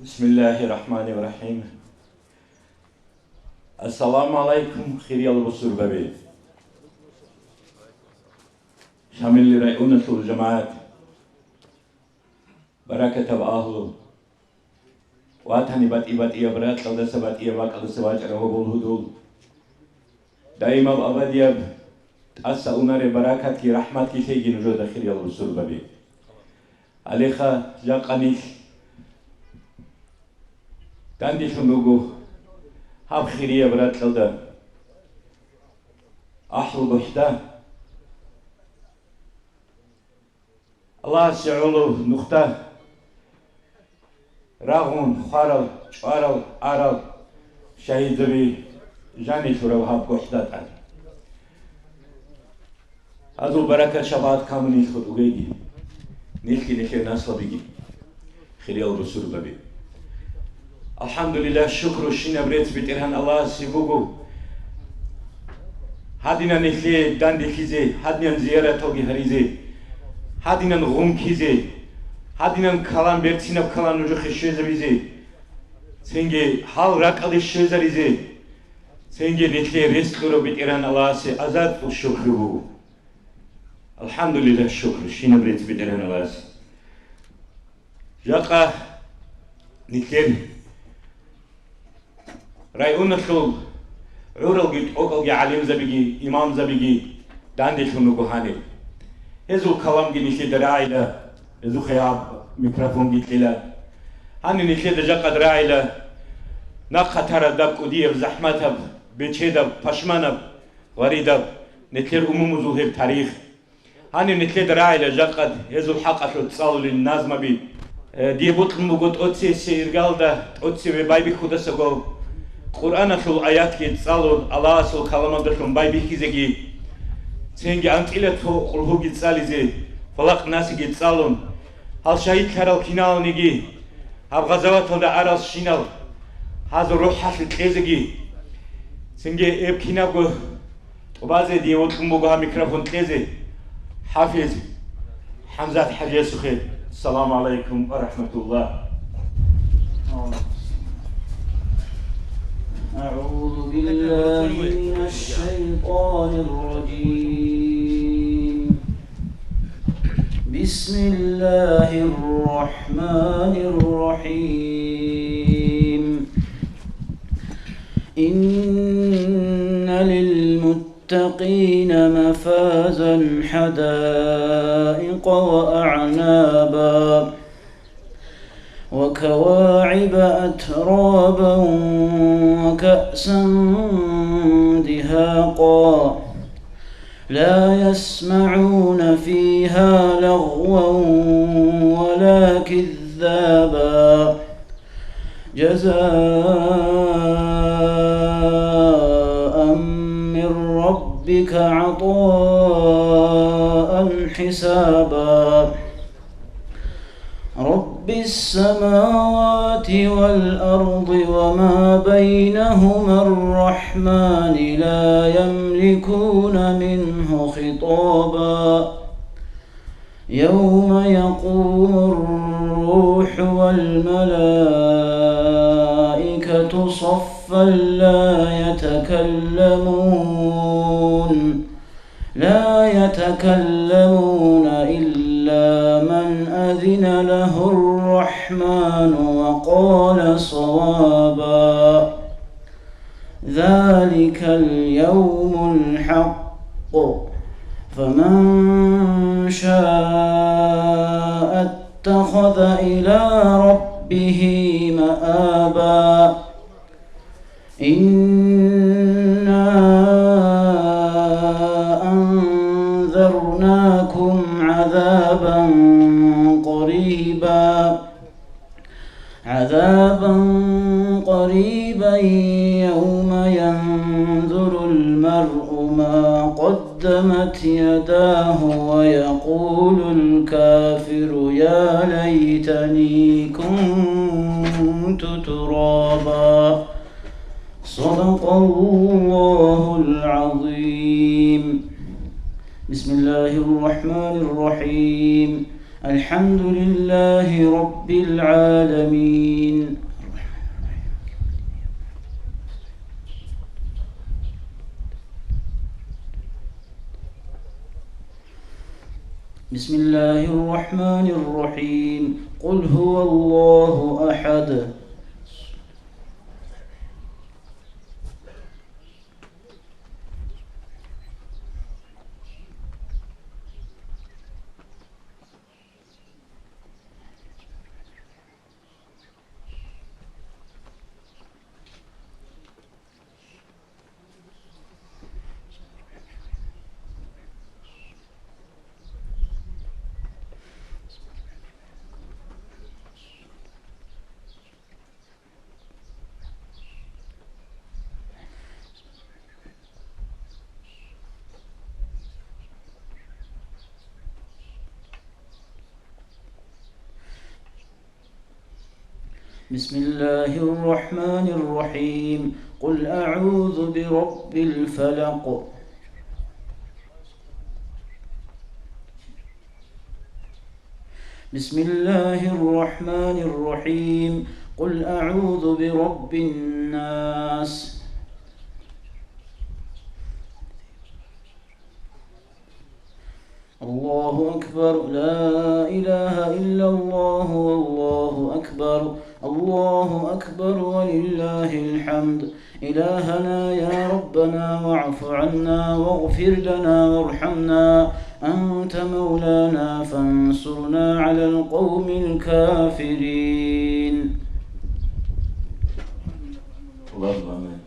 بسم الله الرحمن الرحيم. السلام عليكم خيريال بصور بابي شامل رأيونة الجماعات بركة بأهله واتهني بات إبرات قلد سبات إباك قلد سبات رهو الهدول دائما أبديا أسألنا بركة كي رحمة كي سيجي نجود خيريال بصور بابي عليها جاقانيش داندي شنوغو هاب خيرية برات للدا أحل بحدا الله سعولو نختا راغون خارل شوارل عرل شهيد بي جاني شورو هاب بحدا تاني هذو بركة شبات كامل نشخد وغيدي نلقي نخير ناسل بيجي خيرية البصور بابي الحمد لله الشكر والشين بريت بيترهن الله سيبوغو هادينا نخلي داندي كيزي هادينا زيارة توغي هريزي هادينا غوم كيزي هادينا كلام بيرتينا كلام نجو خشيزة بيزي سنجي حال راقالي شيزة ريزي سنجي نخلي رسكرو بيترهن الله سي أزاد الشكر بوغو الحمد لله الشكر الشين بريت بيترهن الله سي جاقا نخلي رأيونا خل عورل جيت أقل جي عليم زبيجي إمام زبيجي داندي خل نقولهاني هذو كلام جي نشيد راعيله هذو خياب ميكروفون جيت ليلا هاني نشيد جاقد راعيله نقطر دب كوديه بزحمته بتشيده پشمانه وريده نتلر أمم زوهر تاريخ هاني نتلر راعيله جاقد هذو الحق أشو تصالو للنازمة بي دي بطل مقود أتسي سيرقال ده أتسي ببايبي خدا سقو قرآن شو آيات كي تصالون الله شو كلام دشون بايبي كيزجي سينجي أنتيلة تو قلهو كي تصالي زي فلق ناس كي تصالون هل شهيد كارل كينال نيجي هب غزوات هذا عرس شينال هذا روح حصل كيزجي سينجي إب كيناغو وبعض ديوت مبوغا ميكروفون كيزي حافظ حمزة حجي سخير السلام عليكم ورحمة الله. أعوذ بالله من الشيطان الرجيم. بسم الله الرحمن الرحيم. إن للمتقين مفازا حدائق وأعنابا وكواعب أترابا وكأسا دهاقا لا يسمعون فيها لغوا ولا كذابا جزاء من ربك عطاء حسابا رب السماوات والأرض وما بينهما الرحمن لا يملكون منه خطابا يوم يقوم الروح والملائكة صفا لا يتكلمون إلا من أذن له الرحمن وقال صوابا ذلك اليوم الحق فمن شاء اتخذ إلى ربه مآبا إنا أنذرناكم عذابا قريبا يوم ينظر المرء ما قدمت يداه ويقول الكافر يا ليتني كنت ترابا صدق الله العظيم. بسم الله الرحمن الرحيم. الحمد لله رب العالمين. بسم الله الرحمن الرحيم. قل هو الله أحد. بسم الله الرحمن الرحيم. قل أعوذ برب الفلق. بسم الله الرحمن الرحيم. قل أعوذ برب الناس. الله أكبر. لا إله إلا الله والله أكبر. الله أكبر ولله الحمد. إلهنا يا ربنا واعف عنا واغفر لنا وارحمنا، أنت مولانا فانصرنا على القوم الكافرين. اللهم آمين.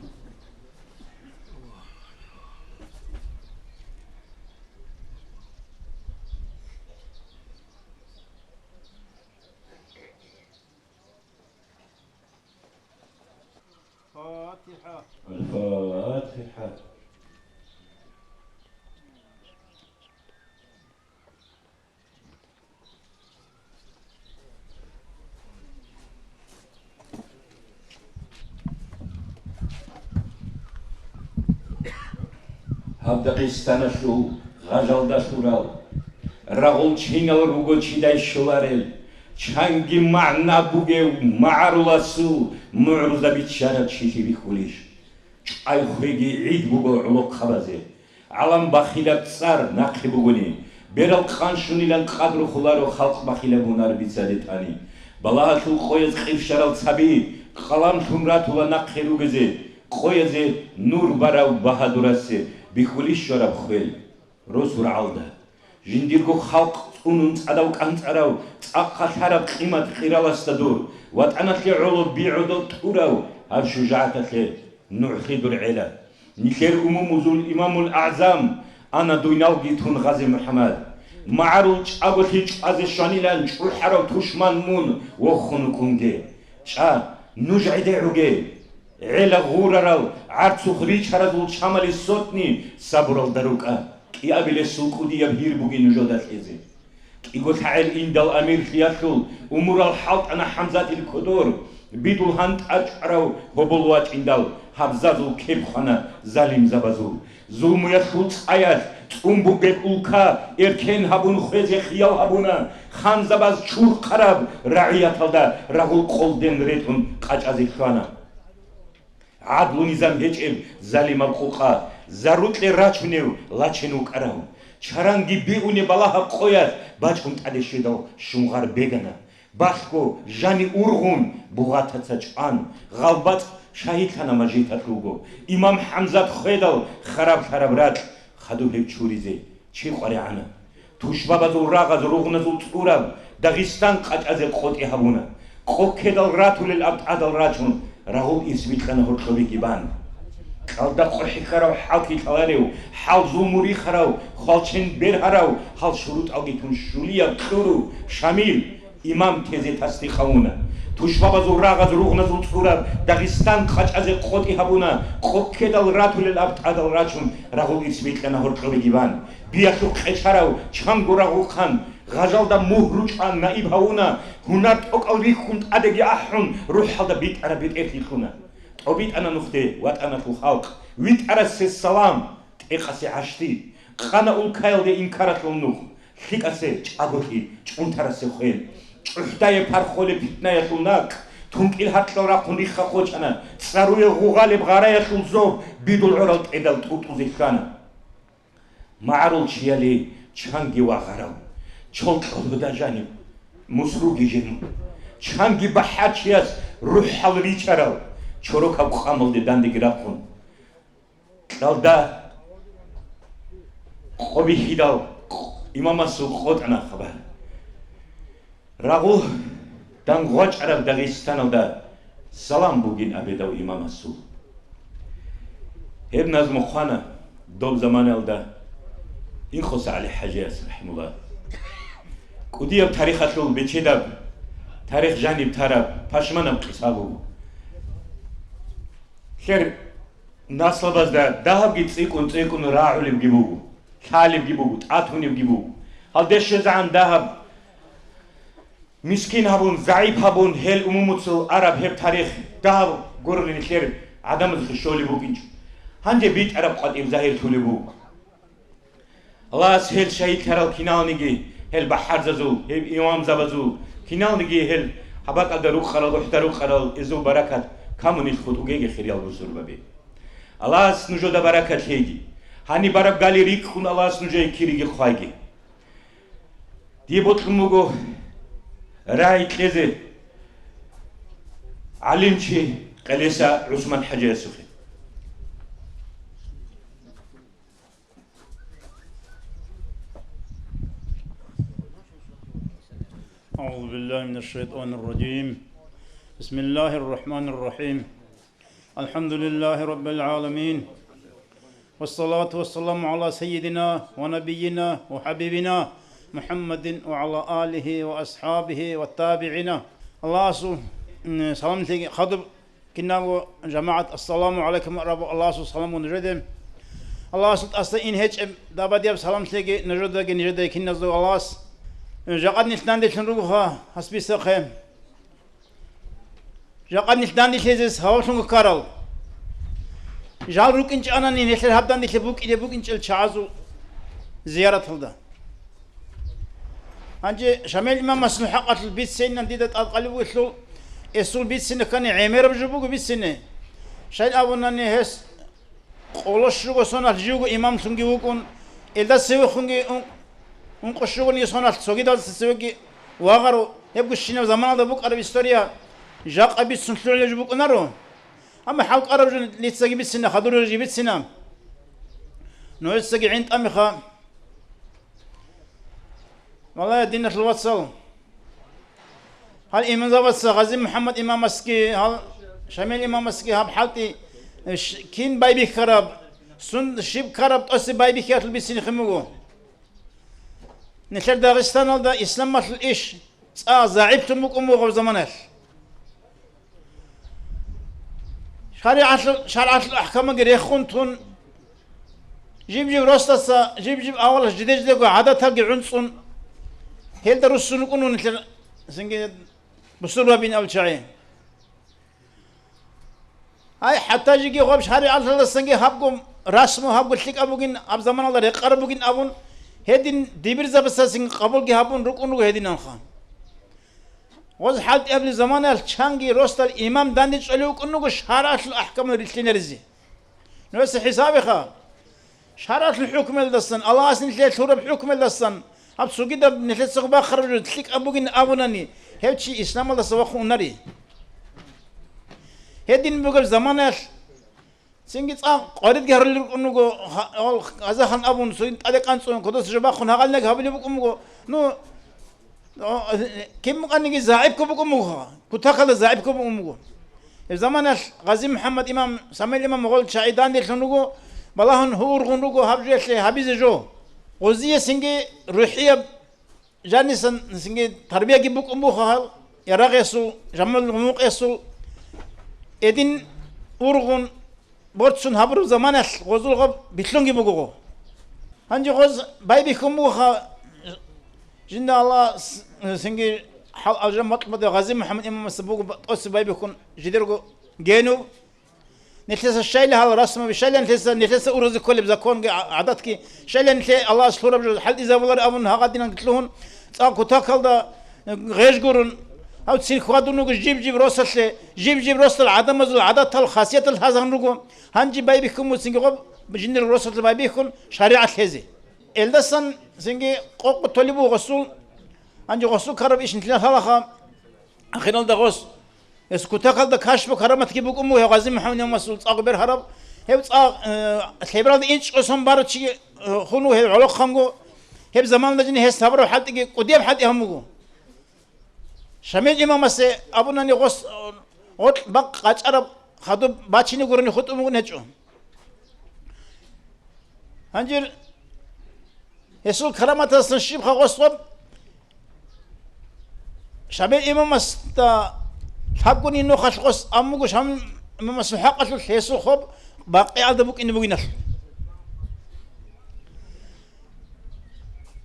الفاتحة. Habdaqistana shu g'azalda sural rag'ul chinal rugo chiday shularel changi ma'na buge ma'rulasu mu'ruza bitshara chishi bikhulish ay khigi id bugo ulo khabaze alam bakhila tsar naqi buguni beral khanshunilan qadru khularo khalq bakhila bunar bitsadetani balahatu qoyez qivsharal tsabi qalam shumratula naqi rugeze qoyeze nur barav bahadurase بخولي شراب خيل رسول عالدا جنديركو خلق تونون تعداو كانتراو تاقا شراب قيمة خيرال استدور واتانا تلي علو بيعودو تقوراو هاب شجاعة تلي نوعخي دور عيلا نخير زول الإمام الأعظم أنا دويناو جيتون غازي محمد معارو تشاقو تيج أزي شانيلان تشعو حراو توشمان مون وخونو كونجي تشا نوجعي ديعوغي عيلا غورارال عرض خريج هردول شمال السوتني صبرال دروكا كي أبيل السوكو دي يبهير بوغي نجودات إزي كي قلت عيل إندال أمير خياشول أمور الحلط أنا حمزات الكدور بيدول هانت أجعراو هبولوات إندال حبزازو كيب خانا ظالم زبازو ظلم يشول تقايات تقومبو بيقولكا إركين هبون خوزي خيال هبونا خان زباز چور قراب رعيات الدا رغول قول دين ريتون قاج ازي شوانا عدل نظام هيجب ظالم القوقا زاروت لراچونيو لاچنو قراو چارانگي بيوني بالاها قويات باچون تادشيدو شونغار بيگانا باشكو جاني اورغون بوغاتا چان غالبات شاهيتانا ماجيتا روگو امام حمزات خويدال خراب رات خدو هيب چوريزي چي قري عنا توش بابازو راغاز روغنازو توراب داغستان قاچ ازي قوتي هبونا قوكيدال راتو للابد عدل راچون راهول اسمي خنا هرخوي كيبان قالدا قرحي خراو حالكي خلاريو حال زوموري خراو خالچن بير هراو حال شروط اوگيتون شوليا تورو شاميل امام تيزي تاستي خاونا توش بابازو راغاز روغنازو توراب داغستان قاچ ازي قوتي هبونا قوكيدال راتو للابد عدل راچون راهول اسمي خنا هرخوي كيبان بياشو قچاراو چانگو راغول خان غزالدا مهروج عن نائب هونا هناك أقل خنت أدقي أحن روح هذا بيت أنا بيت إخي خنا أبيت أنا نختي وات أنا في الخلق ويت أنا السلام تقاسي عشتي خنا أول كايل دي إنكارت للنوخ ხიკასე ჭაბოთი ჭუნთარასე ხელ ჭუხდაე ფარხოლე ფიტნაე თუნაკ თუნკილ ჰარტლორა ხუნი ხახოჭანა წარუე ღუღალე ბღარაე ხულზო ბიდულ ურალ ტედალ ტუტუზი ხანა მაარულ ჩიალი ჩანგი ვაღარავ ჩოლკოლ დაჟანი მუსრუგი ჟენ ჩანგი ბაჰაჩიას რუჰალ რიჩარავ ჩოროქა ყამოლდე დანდი გრახუნ დალდა ყობი ჰიდავ იმამასუ ყოტანა ხაბარ رغو دنگوچ عرب داغستان دا سلام بوگین ابیداو امام اسو ابن از مخانه دوب زمان الدا این خوص علی حجاز رحمه الله کدیب تاریخ اتلول بچیدب تاریخ جانب تارب پشمانم قصابو خیر نسل باز دا دهب گیت سیکون راعولیم گیبوگو خالیم گیبوگو تاتونیم گیبوگو هل دش زعم دهب مسكين هبون ضعيف هبون هل أمومتسو عرب هب تاريخ دهب قرن الخير عدم الخشولي بوكينج هنجي بيت عرب قد إبزاهير تولي بوك الله هل شهيد كرال كنال نيجي هل بحر زازو هل إمام زبازو كنال نيجي هل حباك الدروق خرال وحدروق خرال إزو بركات كامو نشخوت وجيجي خيريال بزور ببي الله نجو دا بركات هيجي هاني برب قالي ريك خون الله نجو يكيريجي خوايجي دي بطلموغو راي كذا علمشي قليسا عثمان حجي السخي أعوذ بالله من الشيطان الرجيم بسم الله الرحمن الرحيم الحمد لله رب العالمين والصلاة والسلام على سيدنا ونبينا وحبيبنا محمد وعلى آله وأصحابه والتابعين الله سلام خطب كنا جماعة السلام عليكم رب الله سلام ونجدهم الله أستين هيك دابا سلام تيجي نجد كنا زو الله جاقد نتنان دي شنروها حسبي سخيم جاقد نتنان دي شيزس هوا شنو كارل جال روك إنش أنا نيشل هبدان دي بوك إلى بوك إنش الشعازو زيارة هلدا هنجي شمال إمام مسلم حقت البيت سنة ديدت أقلب ويشلو السول بيت سنة كان عمير بجبوك بيت سنة شايل أبونا نهس قولش شو صنع الجوج إمام سنجي وكون إذا سوي خنجي قشوغني صنع سوغي دال سوغي واغرو يبقى الشينا زمان هذا بوك عربي ستوريا جاق أبي سنسلو اللي جبوك نارو أما حلق عرب جن اللي تساقي بيت سنة خدور اللي بيت سنة نوع تساقي عند أمي خا والله يدينا في الواتساب هل إمام زبط غازي محمد إمام مسكي هل شامل إمام مسكي هب حالتي كين بايبي خراب سن شيب خراب تأسي بايبي خيات البيت سنة خموغو نشر داغستان هذا إسلام مثل إيش زعيبتم بكم وغو زمانه شرعت الأحكام غير تون جيب راستا جيب أول جديد عادة تلقي عنصن هل درسون كونوا نشر سنجي بصورة بين أول شيء هاي حتى يجي غاب شرعت الله سنجي هبكم رسمه هبكم تلك أبوكين أب زمان الله رقار أبوكين أبون هدين دبر زبساسين قبول جهابون ركونو هدين أنخان وز حالت قبل زمان الشانجي روستر إمام داندش عليك إنه شرعت الأحكام الرجلين رزي نفس حسابي خا شرعت الحكم الدستان الله أصلا نتلت شرب حكم الدستان أب سوقي ده نتلت سقبا خرج تلك أبوكين أبوناني هالشي إسلام الله سواخو ناري هدين بقول زمان سنجت قارد جهر اللي كنوجو هذا خن أبون سوين أديك أنت سوين كده سجبا خن هقول لك هبلي بكموجو نو كم كان نيجي زعيبكم بكموجو كتاخذ زعيبكم بكموجو الزمان غازي محمد إمام سامي الإمام مغول شاهدان دي شنوجو بلاهن هور غنوجو هبجي هبيز جو غزية سنجي روحية جاني سنجي تربية جيبوك أموها يراغ يسو جمال غموق يسو إدين أورغون بورتسون هبرو زمانه غزول غب بيتلونجي مغوغو هنجي غز بايبي كموها جند الله سنجي حال أجرم مطلب غازي محمد إمام السبوق أس بايبي كون جديرغو جينو نتلس الشيء هذا رسمه بالشيء نتلس أورز كل بزكون عادتك شيء نتلس الله سبحانه بجد حل إذا والله أبون هقدنا نقتلون تأكل تأكل ده غيش قرن أو تصير خوادونو جيب روسل جيب روسل عدم مزل عادات الخاصية هذا هنرجو هنجي بايبيكم وسنجوب بجند الروسل بايبيكم شريعة هذه إلدسن سنجي قوق طلبوا غسول هنجي غسول كرب إيش نتلس هذا خام أخيرا ده غسل اسكوتاكل ده كاشف كرامتك بيقول أمه يا غازي محمد مسؤول أقبر هرب هيب خبرة إنش أسهم بارتشي خنو هيب علاق خمجو هيب زمان لجني هستبرو حد قديم حد يهمجو شميل إمام مسه أبونا نغوس أوت بق قاتشرب خدو باتشيني قرني خد أمه نهجو هنجر يسول كرامة السنشيب خغوس طب شميل إمام مستا حقوني إنه خشخص أموجش هم مسحقة الحيسو خب باقي على بوك إنه بينش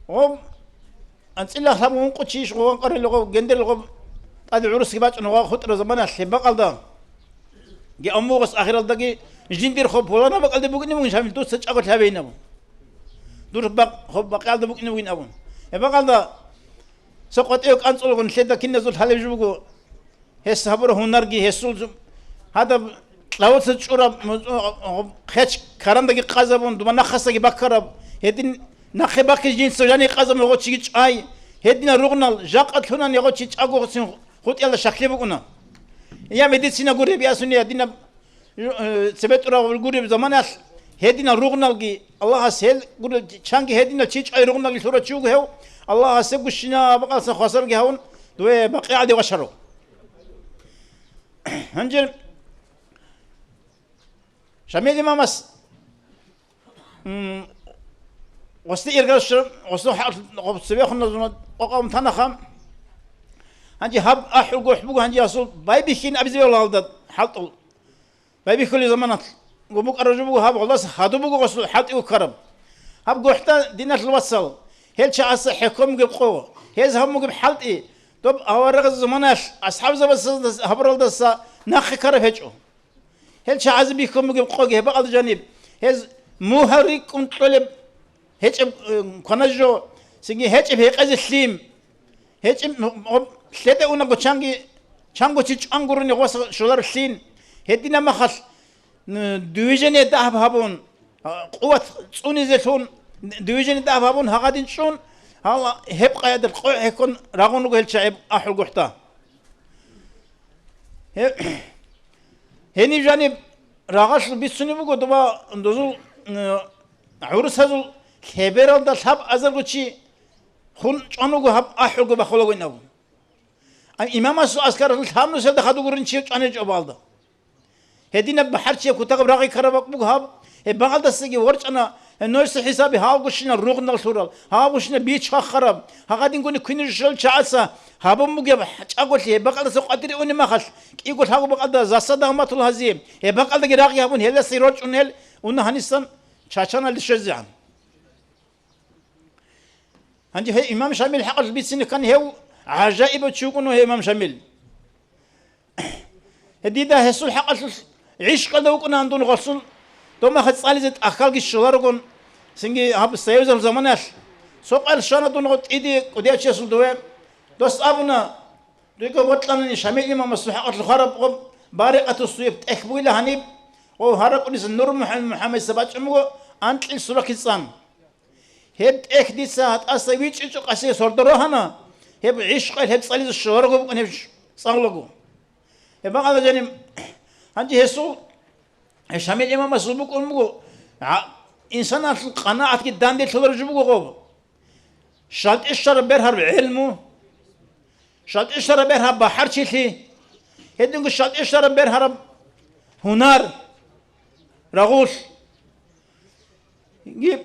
هم أنت إلا هم منقطشيش وهم قرر لغو جندر لغو هذا عروس كباش إنه خطر زمان الحباق على ده جي أموجس آخر الدقي جندر خب ولا بقى على بوك إنه بينش هم دوس سج أقول هبين أبو دور بق خب باقي على بوك إنه بين أبو يبقى على ده سقط إيوك أنت لغون شدة كنا زول حلو جوجو هس هبره هنرجي هسول هذا لو تشورا خش كرام دقي قازبون دوما نخسة بكرب هدين نخباك جين سجاني قازم لغو تشيج أي هدين روغنال جاقت هنا يغو تشيج أقو خسين خد يلا شكله بقولنا يا مدينة غوري بياسوني هدين سبتورا والغوري زمان هدين روغنال جي الله سهل غوري شانجي هدين تشيج أي روغنال يسورا تشوج هو الله سبقشنا بقى سخسر جهون دوه بقي عادي وشرو هنجر شميل إمامس وستي إرجاش وستو حق سبيخ النظام وقام ثنخم هنجي هب أحرق وحبوق هنجي أصل بايبيكين أبزي ولا هذا حط بايبيك كل زمانات وبوك أرجوك هب والله هادو بوك وصل حط وكرب هب قحتا دينات الوصل هل شعص حكم قبقو هز هم قب حلط إيه طب أورق زماناش أصحاب زبس هبرل دسا نخ كرب هجو هل شعز بيكم قوجه بعض جانب هز مهري كنترول هج كنجو سيجي هج بهقز السليم هج سلطة أونا بتشانجي شانجو تيج أنغورني غوص شلار السين هدينا ما خص دويجن يدعب هابون قوة صوني زيتون دويجن يدعب هابون هقادين شون هلا هب قياد القوع يكون راغون قهل شعب أحل قحتا هني جانب راغش بيسوني بقول دبا ندوزو عروس هذول خبر هذا سب أزر قشي خون أنو قهب أحل قب خلوا وينهم إمام أسكار الثام نسل دخلوا قرن شيء أنا جوالده هدينا بحر شيء كتاق براقي كربك بقهب بعض السجى ورش أنا الناس حسابي ها قشنا الروق نالسورال ها قشنا بيتش خرب ها قاعدين نقول كل شيء شعسة ها بمجيب أقول لي بعض السوق أدري أني ما خش يقول ها بعض زاسدا ما طول هزيم بعض الجراقي هبون هلا سيروج ونهل ونهنيسن شاشنا للشجعان عندي هي إمام شامل حق البيت سنة كان هو عجائب تشوفونه هي إمام شامل هدي ده هسول حق عيش قدو كنا عندنا غسل توما خد صالي زت أخالق الشوارعون سنجي هاب سيوز الزمانش سوق الشانة دون قد إيدي قديا تشيسول دوام دوس أبونا ريكو بطلنا شامل إمام الصحة الخرب قم بارقة الصيف تأخبوي لهنيب وهرق نس النور محمد سباج أمو أنت السورة كيسان هب إخدي ساعات أسويتش إيش قاسي صدرهنا هب عيش قال هب صالي الشوارعون كن هب صالحو هب هذا جانب عندي هسول شامل إمام مسلوك أمو إنسان القناعة كدان دي تلور جبوه غوب شاد إشار بيرهر علمه شاد إشار بيرهر بحر شيء هدينك شاد إشار بيرهر هنار رغوش جيب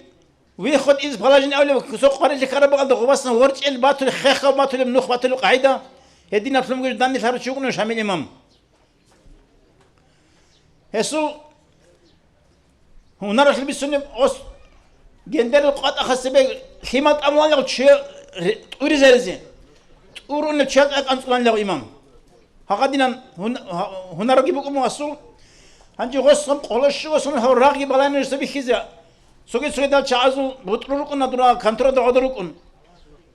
وياخد إذ بلاجن أولي سوق قارئ الكهرباء بعد غواصنا ورج الباطل خيخة باطل منوخ باطل قاعدة هدينا فيلم قدام دي تلور شو شامل إمام هسو هنا رح لبسوني أص جندر القط أخذ بيه خيمات أموال لو تشيل توري زرزين تورون تشيل أنصلان لو إمام هقدينا هنا رجيبكم أصل 한지 고선 꼴로시고선 하라기 발라내서 비키자 속에 달 자아서 못르르고 나더라 간트라도 얻어르고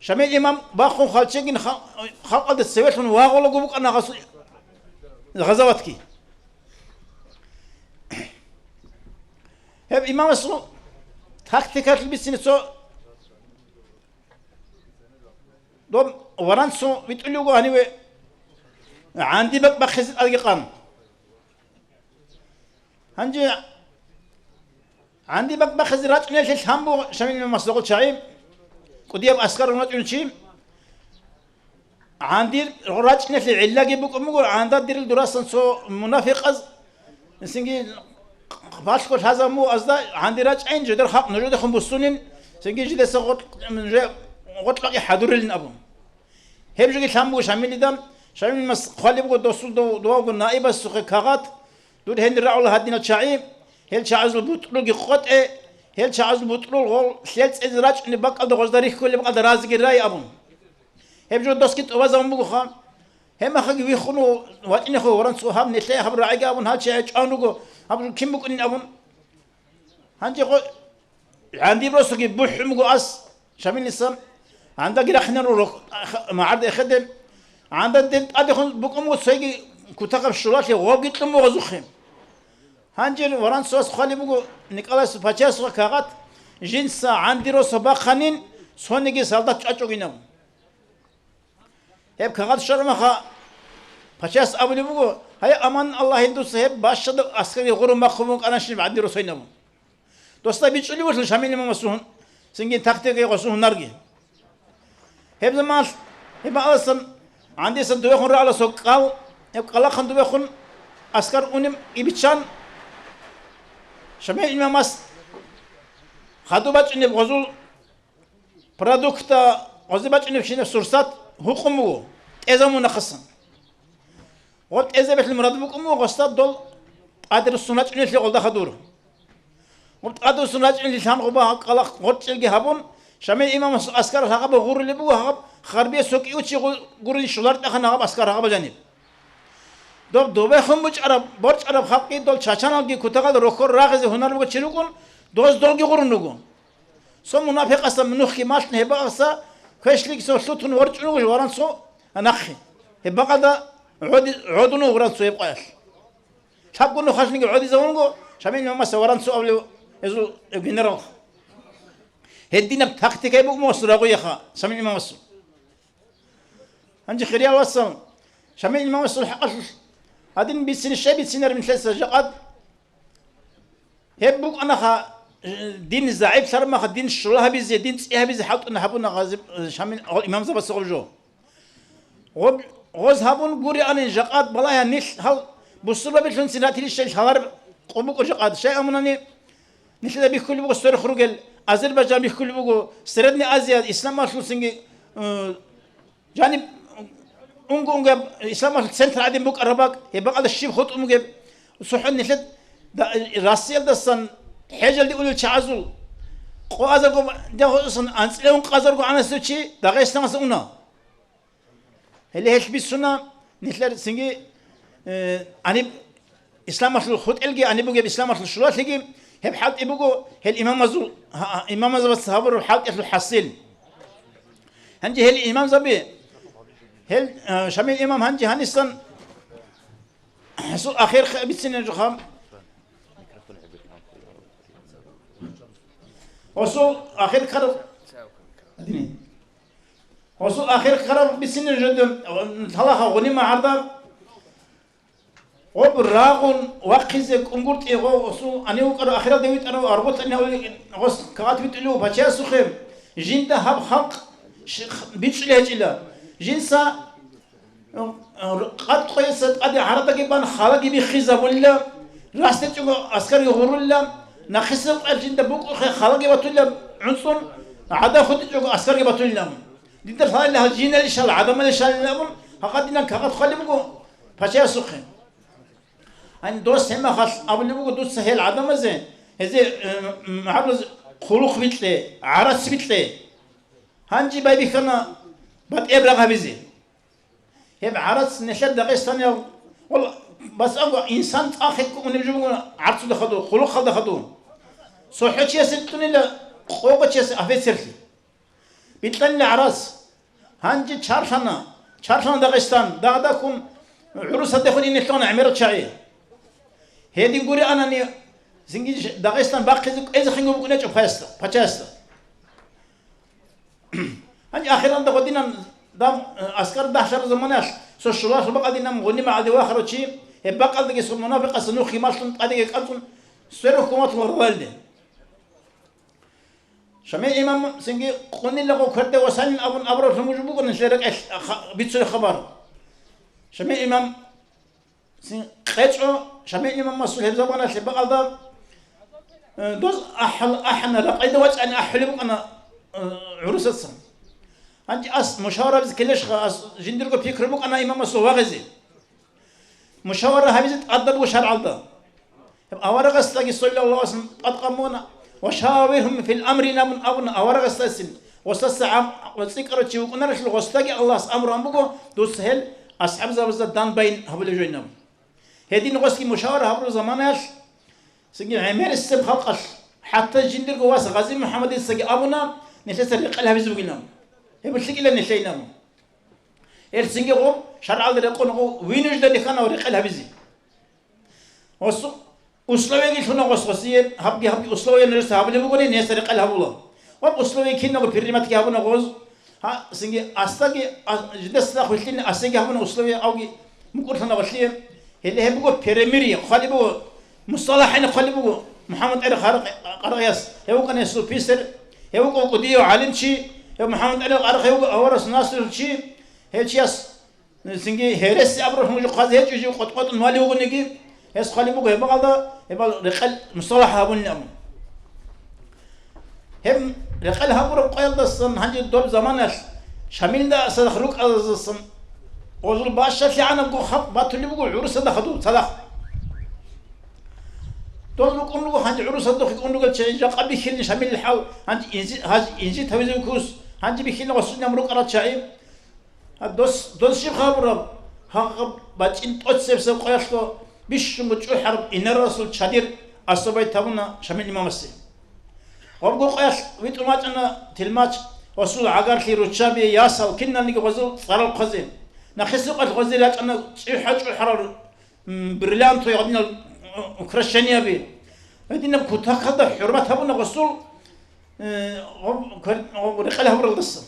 샤메 이맘 바코 칼체긴 халқады 세вет은 와골고 부까 나가서 가자와트키 해 이맘스 taktikal bisinso dom waranso bitulugo aniwe عندي بق بخز القام هنجي عندي بق بخز راجل ليش همبو شامل مصدق شعيب قديم أسكر راجل شيم عندي راجل ليش العلاج بقول مقول عندها دير الدراسة سو منافق أز سنجي باشكر هذا مو أزدا عندي راجل عين جدر حق نجود خمسونين سنجي جد سقط من جا قط لقي حضور للنبو هم جوجي همبو شامل دام شامل مس خالي بقول دوسول دوا بقول نائب السوق كغات دود هند رعول هدينا شعيب هل شعز البطرول قطع هل شعز البطرول غول سلت إزراج إن بقى الدغز داريخ كل بقى درازق الرأي أبون هم جو دوسكت وزن بقول خام هم أخذ ويخونو واتني خو ورن سوهم نتلاقي خبر رأي أبون هاد شيء أنوجو هم كم بقولين أبون هنجي خو عندي بروسك بوح مقول أس شامل السام عندك كده خلينا نروح مع عرض خدم عندك دين أدخل بقوم وسيجي كتاقب شلاتي وقت لهم وغزوخهم هنجر وران سوس خالي بقول نيكولاس باتشاس وكاغات جنسا عندي رو سباق خنين سونيجي سالدات أشوكينهم هب كاغات شرم خا باتشاس أبلي بقول هاي أمان الله هندو سهب باشد أسكري غرم مخموك أنا شنو عندي رو سوينهم دوستا بيجولي وش شامل ما مسوهن سنجين تكتيك يقصوهن نرجع هب زمان هب أصلا عندي صندوق خن على سوق قال يبقى خندوق خن أسكر أنيم إبتشان شمال الماس خدوا بات إني بغزول برودكتا غزي بات إني بشينا سورسات حكمه إذا منقصن وقت إذا بيت المراد بكمه غصات دول قادر السنة إني اللي قلدا خدوره وقت قادر السنة إني اللي هم غبا قال قط تلقي هبون شمال إمام أسكر هغب غور اللي بوه هغب خربية سوكي وشي غوري شلار تخنا هغب أسكر هغب جانب دوبه خم بچ عرب برچ عرب خاقي دول چاچانال گي كوتاغال روخور راغز هنر بو چيلوكون دوز دولگي غورنوگون سو منافق اسا منوخ كي ماشن هبا اسا كشليك سو سلوتون ورچنو وران سو انخي هبا قدا عودنو وران سو يبقاش شابكونو خاشني عودي زونغو شامين ما وران سو ابلو ازو جنرال هدينا تكتيك يبو موسراغو يخا شامين ما مسو انجي خريال وصل شامين ما مسو الحق هادين بيسين الشعب يسينر من ثلاثة جقد هبوك أنا خا دين الزعيب صار ما خا دين الشلاه بيزي دين تسيها بيزي حاط أنا هبون غازب شامل الإمام زبا سقول جو غوز هبون قوري أنا جقد بلاها نيش هل بصوا بيتلون سناتي الشيء هلار قبوك جقد شيء أمناني نيش ده بيكل بقول سر خروجل أذربيجان بيكل بقول سردني آسيا إسلام ما شو سنجي جانب أونغ إسلام السنتر عادي بوك أرباك يبقى على الشيب خط أونغ وصحن نشد راسيل دسان حاجة اللي يقولوا تعزل قازركم ده أصلا أنسلهم قازركم عن السوتشي ده غير استمع سونا اللي هيش بيسونا نتلر سنجي أنا إسلام الخط إلجي أنا بقول إسلام الشروط هيجي هم حد يبقوا هالإمام مزول إمام مزول الصحابة وحد الحصيل هنجي هالإمام زبي هل شامل الإمام هنجي هنستن حصل آخر بتسنة الجخام وصل آخر قرب وصل آخر قرب بتسنة الجدم ثلاثة غنيمة عرضا وبراغون وقزك أمورت إيغو وصل أنا وقرأ آخر دويت أنا أربط أنا غص كاتبت له بتشا سخيم جنده هب خلق بيتشليه جلا جنسا قد قيست قد عرضك بان خالق بخيزة ولا راستك عسكري يغور ولا نخسر الجند بوك خالق بتولا عنصر عدا خدك عسكري بتولا ديت الفايل لها جينا ليش العدم ليش الأمر هقدنا كقد خلي بقو فشيء سخن عن دوس هم خاص أبلي بقو دوس سهل عدم زين هذي معرض خلق بيتله عرس بيتله هنجي باي بيخنا بات إبرة غبيزي هب عرس نشد دقيس ثانية والله بس أقول إنسان أخيك ونجوم عرض دخلوا خلق خل دخلوا صحة شيء ستون إلا قوة شيء أفيد سرتي بيتلني عراس هنجي شارشنا داغستان داغداكم عروس هدخل إني تلون عميرة شعير هذه نقولي أنا ني زنجي داغستان باقي إذا خنقو بكوني أشوف فاستا هنجي أخيرا دخلنا دام أسكار دهشر زمانش سوشلاش بقى دينا مغني مع دي واخر شيء بقى دقي سو منافق سنو خيماشن قدي قطن سيرو حكومات ورالدي شمي امام سنجي قني لغو كرت وسن ابن ابرو سمجبو كن شرك بيتسو خبر شمي امام سن قيچو شمي امام مسؤول زمانه بقى دا دوز احنا لقيت وجه انا احلم انا عروسه أنت مشاورة بس كلش جندركو بيكرموك أنا إمام الصواغزي مشاورة هبيزت أدب وشرع الله أورق استاجي صلى الله عليه وسلم أتقمونا وشاورهم في الأمر نمن أبنا أورق استاسين وستسعى وتذكر تشوك ونرش الغستاجي الله أمر أمبكو دوسهل أصحاب زوجة دان بين هبل جوينام هذه نقصي مشاورة هبل زمانش سجى عمير السب خلقش حتى جندركو واس غازي محمد السجى أبونا نسيت الرقل هبيز بقينام هي بتلاقي لنا شيء نام السنجي قوم شرع الله يقول وين يجد اللي كان ورق الهبزي وصو أسلوبي كنا وصوصية هبي أسلوبي نرس هبلي بقولي ناس رق الهبولا وأسلوبي كنا وبريمات كي هبونا غوز ها سنجي أستاجي جدس لا خلتين أستاجي هبونا أسلوبي أوجي مقول ثنا وشليه اللي هي بقول بريميري خالي بقول مصطلحين خالي بقول محمد علي خارق قرياس هو كان يسوع بيسر هو كان قديو عالم شيء محمد علي قارق هو أورس ناصر شيء هالشيء سنجي هرس أبروه مجو قاضي هالشيء قط المالي هو نجي هس خالي بقول هبا هذا هبا رقل مصطلح هبون نعم هم رقل هبور قيل دصن هنجي دول زمانش شامل ده صدخلوك أزصن وزول باشا في عنا بقول خب باتولي بقول عروس صدخدو صدخ دول لكم لو هنجي عروس صدخ يكون لو قال شيء قبل خير شامل الحاو هنجي إنجي تويزو كوس هنجي بخير وصلنا مروك أراد شيء دوس شيء خبره هاق باتين توتسف سب قياسلو بيش مجو حرب إن الرسول شدير أصبعي تابونا شامل إمام السي وابقو قياس ويتومات أنا تلمات وصول عقار في روتشابي ياسال كنا نيجي غزل صار القزين نخسر قد غزلات أنا شيء حاج حرر بريلانتو يعدنا أوكراشينيا بي هدينا كتاك هذا حرمات تابونا غسول ورقلها برغلصة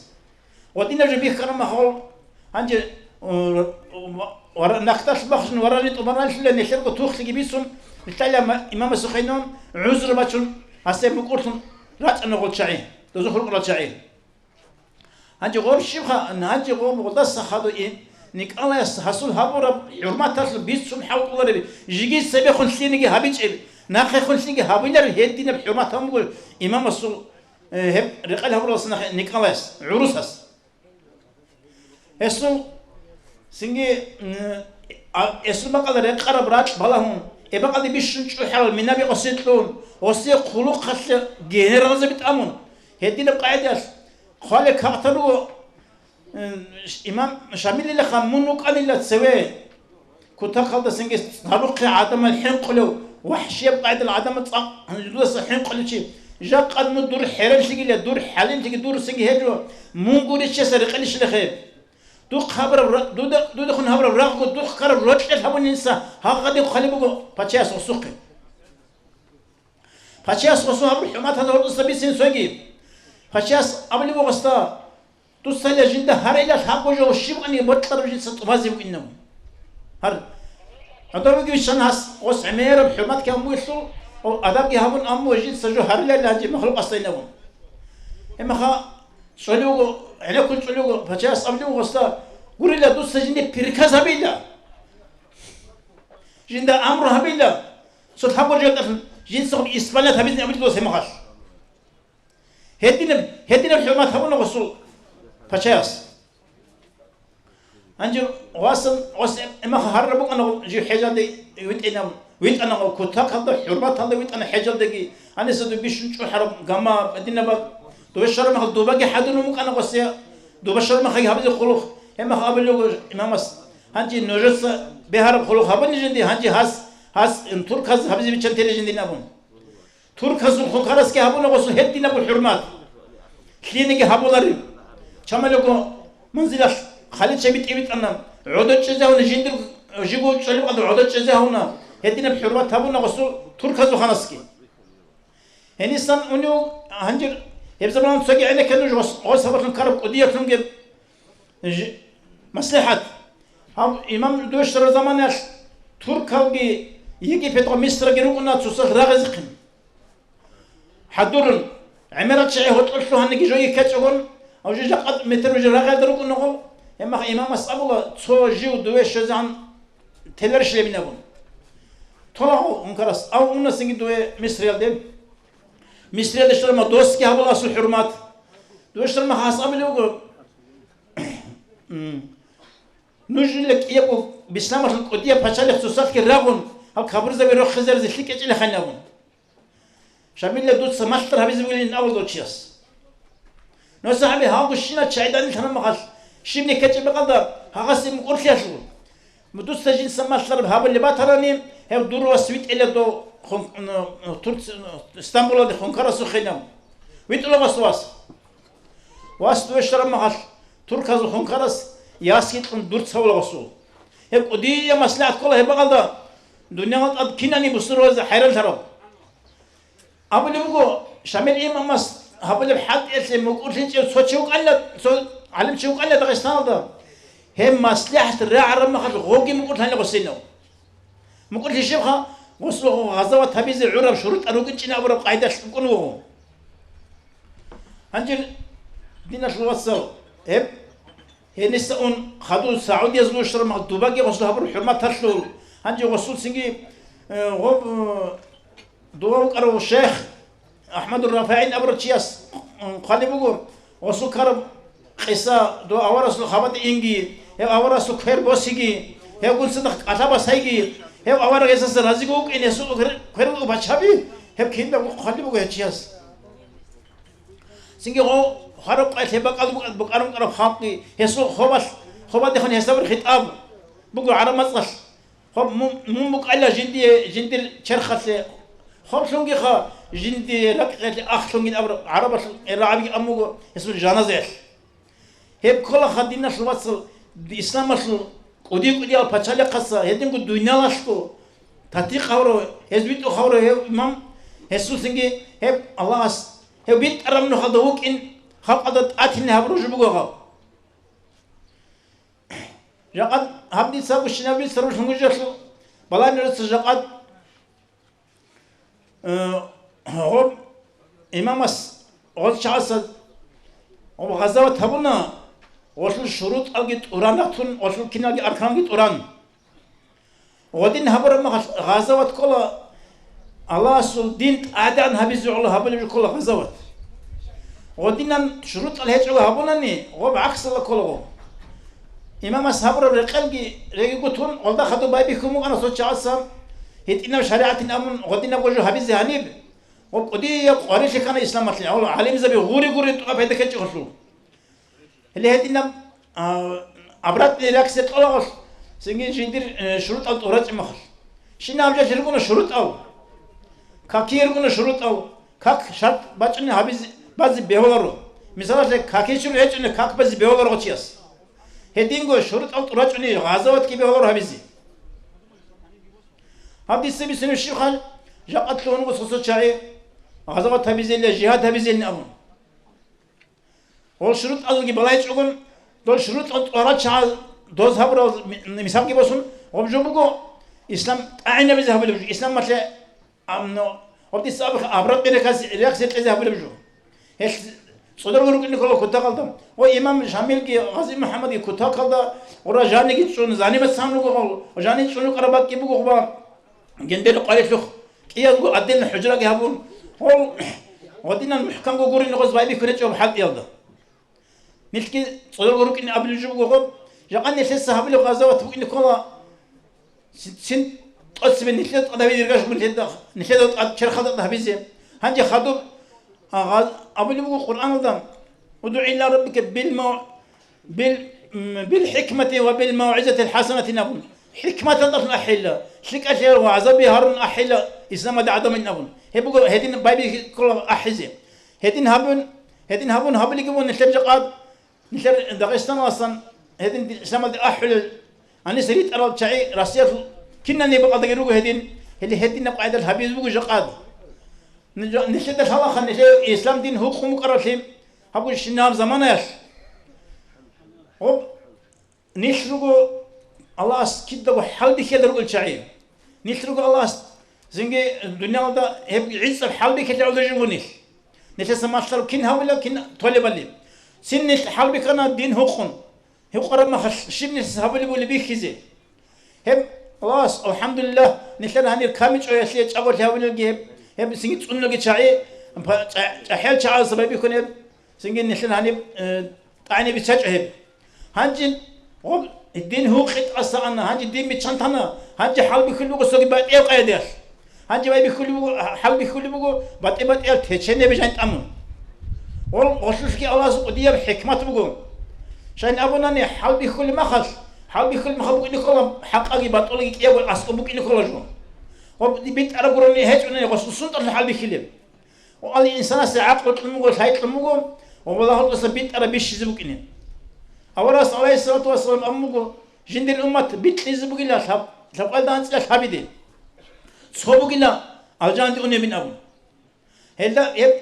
ودينا جبيه كرم هول عندي نختار بخشن وراني طبعاً لأن الشركة توخلي جبيسون بالتالي إمام السخينون عذر باتشون هسه بقولهم رات أنا قلت شعين تزخرق رات شعين عندي غور شبخة أن عندي غور غلطة هذا إيه نك الله يستحصل هابورا حرمات تصل بيسون حاول الله ربي جيجي سبي خلصيني هابيج ناخي خلصيني هابيلر هدينا بحرمات هم يقول إمام السو هب رقل هابورا صنع نك الله عروس هس اسمه سنجي اسمه بقى ده قرب رات بالهم يبقى ده بيشون شو حال من نبي قصيتلون وصي خلق خش جنرال زبط أمون هدينا بقاعدة خالق خاطرو إمام شامل اللي خمونك أنا اللي تسوي كنت خالد سنجي هروق عدم الحين قلو وحشي بقاعدة العدم تصق جلوس الحين قلو شيء جاء قدم الدور حرل شيء اللي دور حالين تيجي دور سنجي هجوا مو قولي شيء سرق ليش الخير دوك خبر دو خن خبر راق دوك خبر روتش هبون إنسان هاقدي خليبو بتشاس وسوق بتشاس وسوق هبر حمات هذا هو السبيسين سوقي بتشاس قبل بو قستا تسال جنده هر إلى حق وجه الشيب أني بطلر جنس تبازي إنهم هر هذا بيجي شن هس قص عمير بحمات كم ويسو أو أدب يهبون أمو جنس سجوا هر إلى لانجي مخلوق أصلينهم إما خا سلوك أنا كل سلوك بتشاس قبل بو قستا قولي لا دوست جنده بركاز هبيلا جنده أمر هبيلا صوت حبور جنده جنس قبل إسبانيا هبيلا أمريكا دوست مخاش هدينا الحرمات هبونا وصول بتشاس أنجو واصل إما هربوا أنا جي حجال دي ويت أنا كتاك هذا حرمات هذا ويت أنا حجال دقي أنا سدو بيشون شو حرب جماعة بدينا بق دوبشر ما خل دوباقي حدنا ممكن أنا قصيا دوبشر ما خي هبيز الخلوق إما قبل لو إمام هنجي نجس بهرب خلق هبن جندي هنجي has Türk has habizi bir çantele jindin abun. Türk has khonkaras ke habun osu heddin abu hurmat. Kline ke habuları. Çamaloko manzila Khalid Şebit evit anam. Udat çezahun jindir jibu çalıp adı udat çezahuna. Heddin abu hurmat habun osu Türk has khanas ki. Hindistan onu hancır hep zaman söge ele kenu o sabahın karıp odiyatın ge maslahat. Ham imam döştür zaman ya Türk halkı يجي في مصر جرونا تصير رغزقن حضرن عمارة شيء هو تقول له هنيجي جاي كاتشون أو جي قد متر وجي رغز دروك نقول إما إمام أصحابه تصوجي ودويش شزعن تلرش لي بنابون تراهو انكرس أو الناس يجي دوي مصر يلدم مصر يلدشتر ما دوست كي هبلا أصل حرمات دوشتر ما حاسب اللي يقول نجلك يبغى بإسلام القدية بحشالك تصات كراغون هل خبر زي بيروح خزر زي شيء كذي لخنابون شامل لدود سماستر هبي زبيلين أول دوتشياس نصحابي هاو الشينا شايدان ثنا مخاش شيبني كذي بقدر هغسي مقولش يشلو مدود سجين سماستر هاب اللي باتراني هاو دورو سويت إلى دو تورت اسطنبول ده خنكرة سخينام ويتلو بسواس واس دوشتر مخاش ترك هذا خنكرة ياسكت دورت سولا وصول هب قدية مصلحة كلها هب بقدر دنيا قد كناني بسروز حيران ترى أبو لبقو شامل إمام مس هبل بحد إسلام مقول شيء سوتشوك الله سو علم شوك الله دغستان ده هم مصلحة الرعر ما خد غوجي مقول هلا بسينه مقول شيء شبخة وصلوا غزوة تبيز العرب شروط أروق إنشنا أبو قاعدة شكونه هنجل دينا شو وصل هب هي نسأون خدوا السعودية زلوا شر مكتوبة وصلوا هبرو حرمات ترشلوا هنجي وصول سنجي غوب دواو كرو الشيخ أحمد الرافعين أبرو تشياس قال بقول وصول كرب قصة دو أورسلو خبط إنجي هي أورسلو خير بوسيجي هي قول صدق أتابع سايجي هي أورا قصة رازيقوك إن يسوق خير بتشابي هي كين بقول قال بقول تشياس سنجي غو خرب قال بقى بقارن كرب خاطي يسوق خبط دخل يسوق الخطاب بقول على مصر خب مو مقالة جندي شرخة خب شونجي خا جندي لقيت أخ شونجي عرب العربي أمو اسمه جنازة هب كل خدينا شو وصل الإسلام شو قدي البتشالة قصة هدين قد دنيا لاشكو تاتي خورو هزبيت خورو هب إمام هسوس سنجي هب الله هب بيت أرمنو خدوك إن خب عدد أتيني هبروج بقوها جاقد هبدي سابو الشنابي سروش مجلسو بلا نرس جاقد هو إمامس غد شخص هو غزوة هبونا وصل شروط أجد أوراناتون وصل كنا أركان جد أوران ودين هبر ما غزوة كلا الله سل دين أعدان هبيز الله هبل كلا غزوة ودين شروط الهج هبونا ني هو بعكس الله كله إمام أصحاب الرقلقي رجعتون والله خدوا باي بيكمو أنا صوت شعصام هتينا شريعة أمن غدينا بوجه حبيز هنيب وقدي قارش كان الإسلام مثلي أول علم زبي غوري تقف هذا كتير خشوا اللي هتينا أبرد رياكس تطلعش سنجي جندير شروط أو تورات مخل شينا أمجد شركونا شروط أو كاكير كونا شروط أو كاك شرط باتشني حبيز باز بيهولارو مثلا كاكي شروط هتشني كاك باز بيهولارو تشياس هدينغو شروط أو تراجعني غزوات كي بيهولر هبيزي هذه السبب سنو الشيخان جاءت لون وصوص شاي غزوات هبيزي اللي جهاد هبيزي النأمون هو شروط أزلقي بلايش أقول دول شروط أو تراج شاي دوز هبرو مثال كي بسون وبجوبكو إسلام أعين بيزي هبلو إسلام مثل أمنو هذه السابق أبرد بركاز رياكس يتلزي هبلو هيك صدر ورق إني كله كتاق قلدم وإمام شامل كي غازي محمد كتاق قلدا ورا جاني كي تشون زاني بس هم لقوا وجاني تشون قربات كي بقوا خبا جندل قارئ لخ كي يقول أدين الحجرة كي هبون هو ودينا المحكم قوري نقص بايبي كنت يوم حد يلدا نلقي صدر ورق إني قبل الجو قوم جاني لسه هبلي غزوات إني كلا سن قص من نشيط هذا بيرجع من نشيط شرخ هذا هبيزه هنجي خدوب أبو اللي بقول القرآن هذا ودعي إلى ربك بالحكمة وبالموعظة الحسنة نبون حكمة تنطف أحلة شك أشير وعزبي هرن أحلة إسلام دا عدم نبون هبقول هدين بايبي كل أحزة هدين هبون هبلي جبون نشرب جقاد نشرب داغستان أصلا هدين إسلام دا أحل أنا سريت أراد شيء راسيات كنا نبقى دقيقة هدين اللي هدين نبقى عدل حبيز بقول جقاد نشد الهلا خن نشد إسلام دين هو خم قرشيم هبقول شنام زمانش هو نشرقو الله كده حل بكده رجل شعير نشرقو الله زنجي الدنيا ده هب عز الحل بكده رجل جونيش نشد سماشر كن ولا كن طالب اللي سن الحل بكنا الدين هو خن هو قرب ما خش شبني سهبلي بقول بيخزي هب خلاص الحمد لله نشد هني الكامج أو يشيء أقول هاول الجيب هب سنجي تقول له شعير أحيل شعير سبب يكون هب سنجي نشد هني تعني بتشجع هب هنجن هو الدين هو خط أصلا هنجي الدين بتشنتنا هنجي حال بكل بقول سوي بعد إيه قاعدة هنجي باي بكل بقول حال بكل بقول بعد إيه تهشني بجانت أمن وصلت كي الله سبحانه بحكمة بقول شان أبونا نه حال بكل ما خش حال بكل ما خبوك نقول حق أجي بطل إيه يقول أسكبوك نقول جوا وبيت على قرني هج وني وصلت على حال بكل وقال الإنسان ساعات قلت المقول هاي المقول والله الله بيت على بيش زبوك إني أوراس عليه الصلاة والسلام أمكو جندر الأمة بيتلز بقيلا ثاب قال دانس لا ثابدين صوب بقيلا أرجعن دي من أبو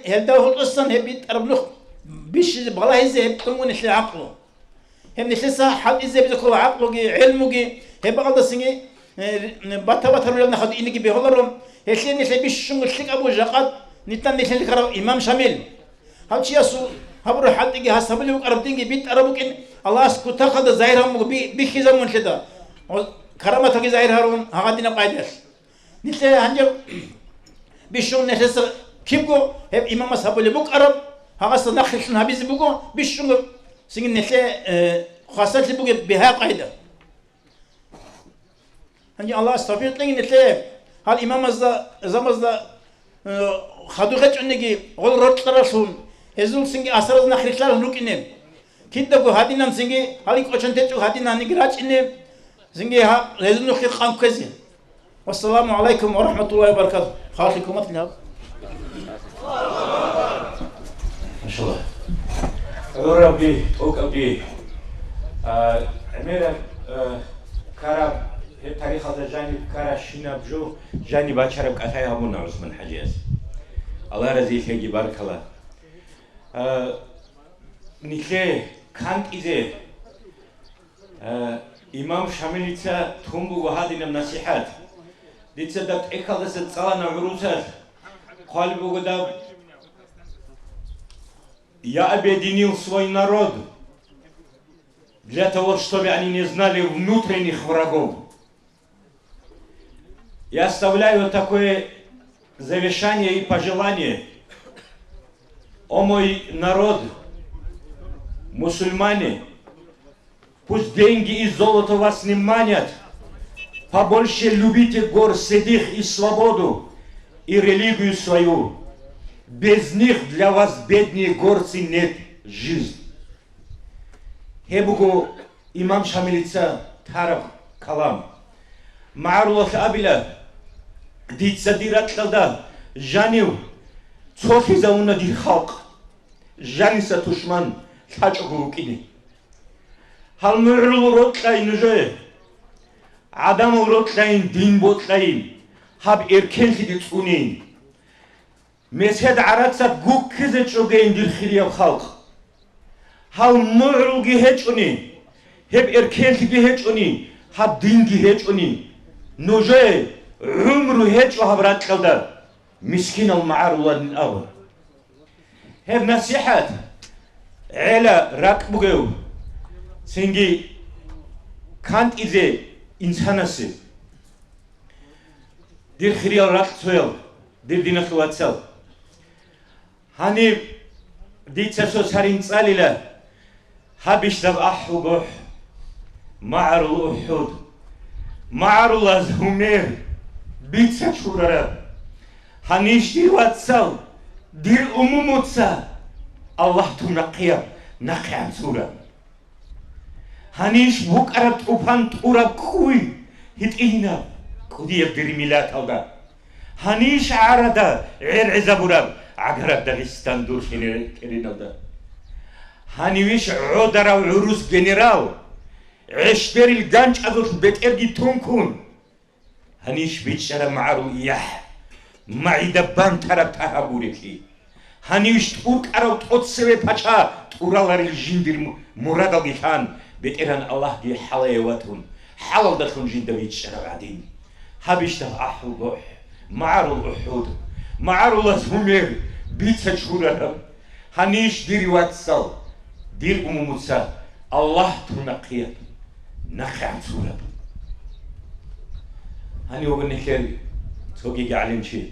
هلدا هو القصة هي بيت أربلخ بيش بغلا هزي هي بتمون إيش عقله هم نسيسا حال إزاي بيذكروا عقله جي علمه جي هي بعض السنة بطة رجلنا خد إنك بيهولرهم هي شيء نسي بيش شنو شيك أبو جاقد نتان نسي كرا إمام شامل هاد شيء أسو هبرو حد يجي هسبلي وقرب تيجي بيت أربوك إن الله سكوت خد زاهر هم بيخيزم من شدا كرامة تجي زاهر هرون هقدينا قاعدة نسي هنجر بيشون نسي كيبكو هب إمام سبلي بوك أرب هقص نخشن هبيز بوكو بيشون سين نسي خاصة بوك بها قاعدة هنجي الله استفيد لين نسي هالإمام زمزدا خدوقة عنكي غل رد ترسون هزول سنجي أسرز نخريشلار هنوك إنهم كده جو هادينا سنجي هالي كوشن تيجو هادينا نيجراج إنهم سنجي ها هزول نخير خام كذي والسلام عليكم ورحمة الله وبركاته خاطركم مثلنا ما شاء الله ربي أوكي أميرا كارب تاريخ هذا جاني كارا شينا بجو جاني باشرب كأثايا هبونا عثمان حجاز الله رزيق يجي بارك الله نيكلي كانت إذا إمام شامليتsa تهمبو وهادينا نصيحات ديتصدق إكالس الصلاة عروسات قالبو قدام я объединил свой народ для того, чтобы они не знали внутренних врагов. Я оставляю такое завещание и пожелание. О мой народ, мусульмане, пусть деньги и золото вас не манят, побольше любите гор седых и свободу и религию свою. Без них для вас, бедные горцы, нет жизни. Хебугу имам Шамилица Тараб Калам. Маарулах Абиля, Дитсадират Лада, Жанил, Цохиза Унадир Халк, Жаниса Тушман, Хачугу Кини. Халмурул Ротлайн Же, Адаму Ротлайн Дин Ботлайн, Хаб Иркенхидит Унин. مسهد عراتسات جوك كذا شوجين دير خيريا الخلق هل مرو جهتوني هب إركين جهتوني هب دين جهتوني نوجي عمره هتش وهبرات كلدا مسكين المعارضة الأول هب نصيحات علا راكبوجو سنجي كانت إذا إنسانسي دير خيريا راكتويل دير دينا خواتسل هني ديتسو سارين صاليلا حبش دب أحوبح معرو أحد معرو الزهمير بيتسا شورا هنيش دير واتسل دير أمومتسا الله تنقيا نقيا سورا هنيش بكرة طوفان تورا كوي هتئينا كودي يبدري ميلات هذا هنيش عردا عير عزبورا عقرب داغستان دور شنيرين هذا هنيش عودرا وعروس جنرال عشتري الجانج أذوش بيت إرجي تونكون هنيش بيتشرى معرو إياه معي دبان ترى تهابوركي هنيش تورك أراو تقصي باشا تورالار الجندر مراد الجيشان بيتيران الله جي حلاوتهم حلال دخلون جندا بيتشرى بعدين هبيش ده أحل روح معرو الأحود معرو الأزمير بيت شورهم هنيش ديري واتسال دير موسى الله تنقيه نخعت سورة هني وبن خير توقي علم شيء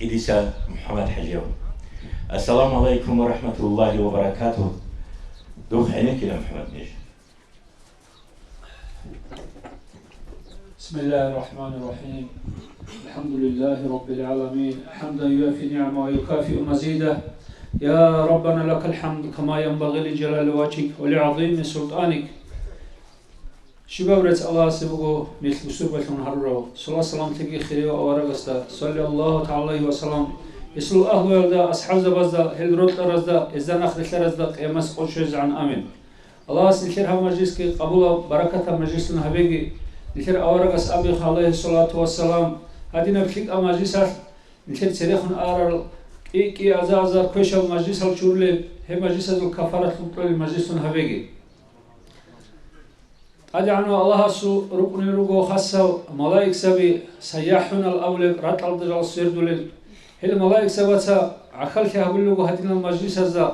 إليسا محمد حجيو السلام عليكم ورحمة الله وبركاته دوخ عينك يا محمد نيش بسم الله الرحمن الرحيم الحمد لله رب العالمين حمدا يوافي نعمه ويكافئ مزيده يا ربنا لك الحمد كما ينبغي لجلال وجهك ولعظيم سلطانك شباب رت الله سبقو مثل سورة هررو صلى الله عليه وسلم تجي خير وأورغستا صلى الله تعالى وسلم يسلو أهل دا أصحاب زبزدا هل رد رزدا إذا نخل رزدا قيمس قشز عن آمين الله سنشر هم مجلس كي قبول بركة مجلسنا هبيجي نشر أورغس أبي عليه الصلاة والسلام هدينا بشيك مجلس نشر سريخن آرل كي أزازا كوشل مجلس الشورلي هم مجلس الكفارة تقول مجلسنا هبيجي أدعنا الله سو ركن رجو خاصة ملاك سبي سياحنا الأول رتل دجال سيردول هل ملاك سبتها عخل كهبل لجو هدينا المجلس هذا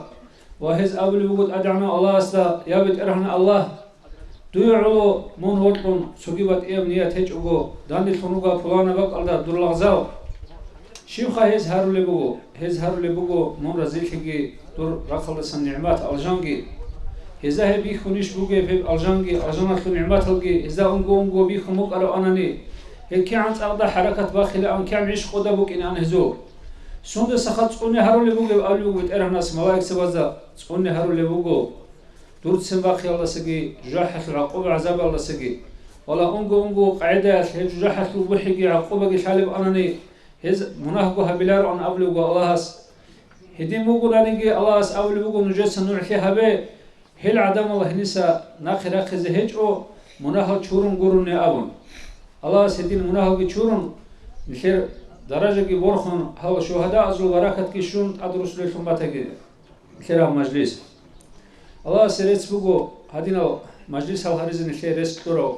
وهز أول وجود أدعنا الله استا يابت إرهنا الله دويعلو من وطن سجيبت إيمنيات هج أجو داني خنوجا فلانا بق الله دور لغزاو شيخ هز هارو لبجو من رزيل كي دور رخل سن نعمات الجانجي إذا هي بيخونيش بوجي في الجانجي الجانا خل نعمات الجي إذا أنجو بيخون مقرأ أناني هي كانت أقدر حركة باخلة أن كان عيش خدا بوك إن أنهزو سند سخط تقولني هارو لبوجي أولو بتأره ناس ملاك سبزا تقولني هارو لبوجو دور سنباخي الله سجي جاحة العقوبة عذاب الله سجي ولا أنجو قاعدة هي جاحة الوحي عقوبة جالب أناني هز مناهجها بلار عن أولو الله هدي موجود أنيجي الله أولو بوجو نجس نوع فيها به هل عدم الله نسا ناخر أخذ هجو مناهج شورن قرون أبون الله سيدين مناهج شورن نشر درجة كي برخون هوا شهداء أزل بركة كي شون أدرس لكم باتجي نشر مجلس الله سيرت بقو هدينا مجلس هالهرز نشر رستورو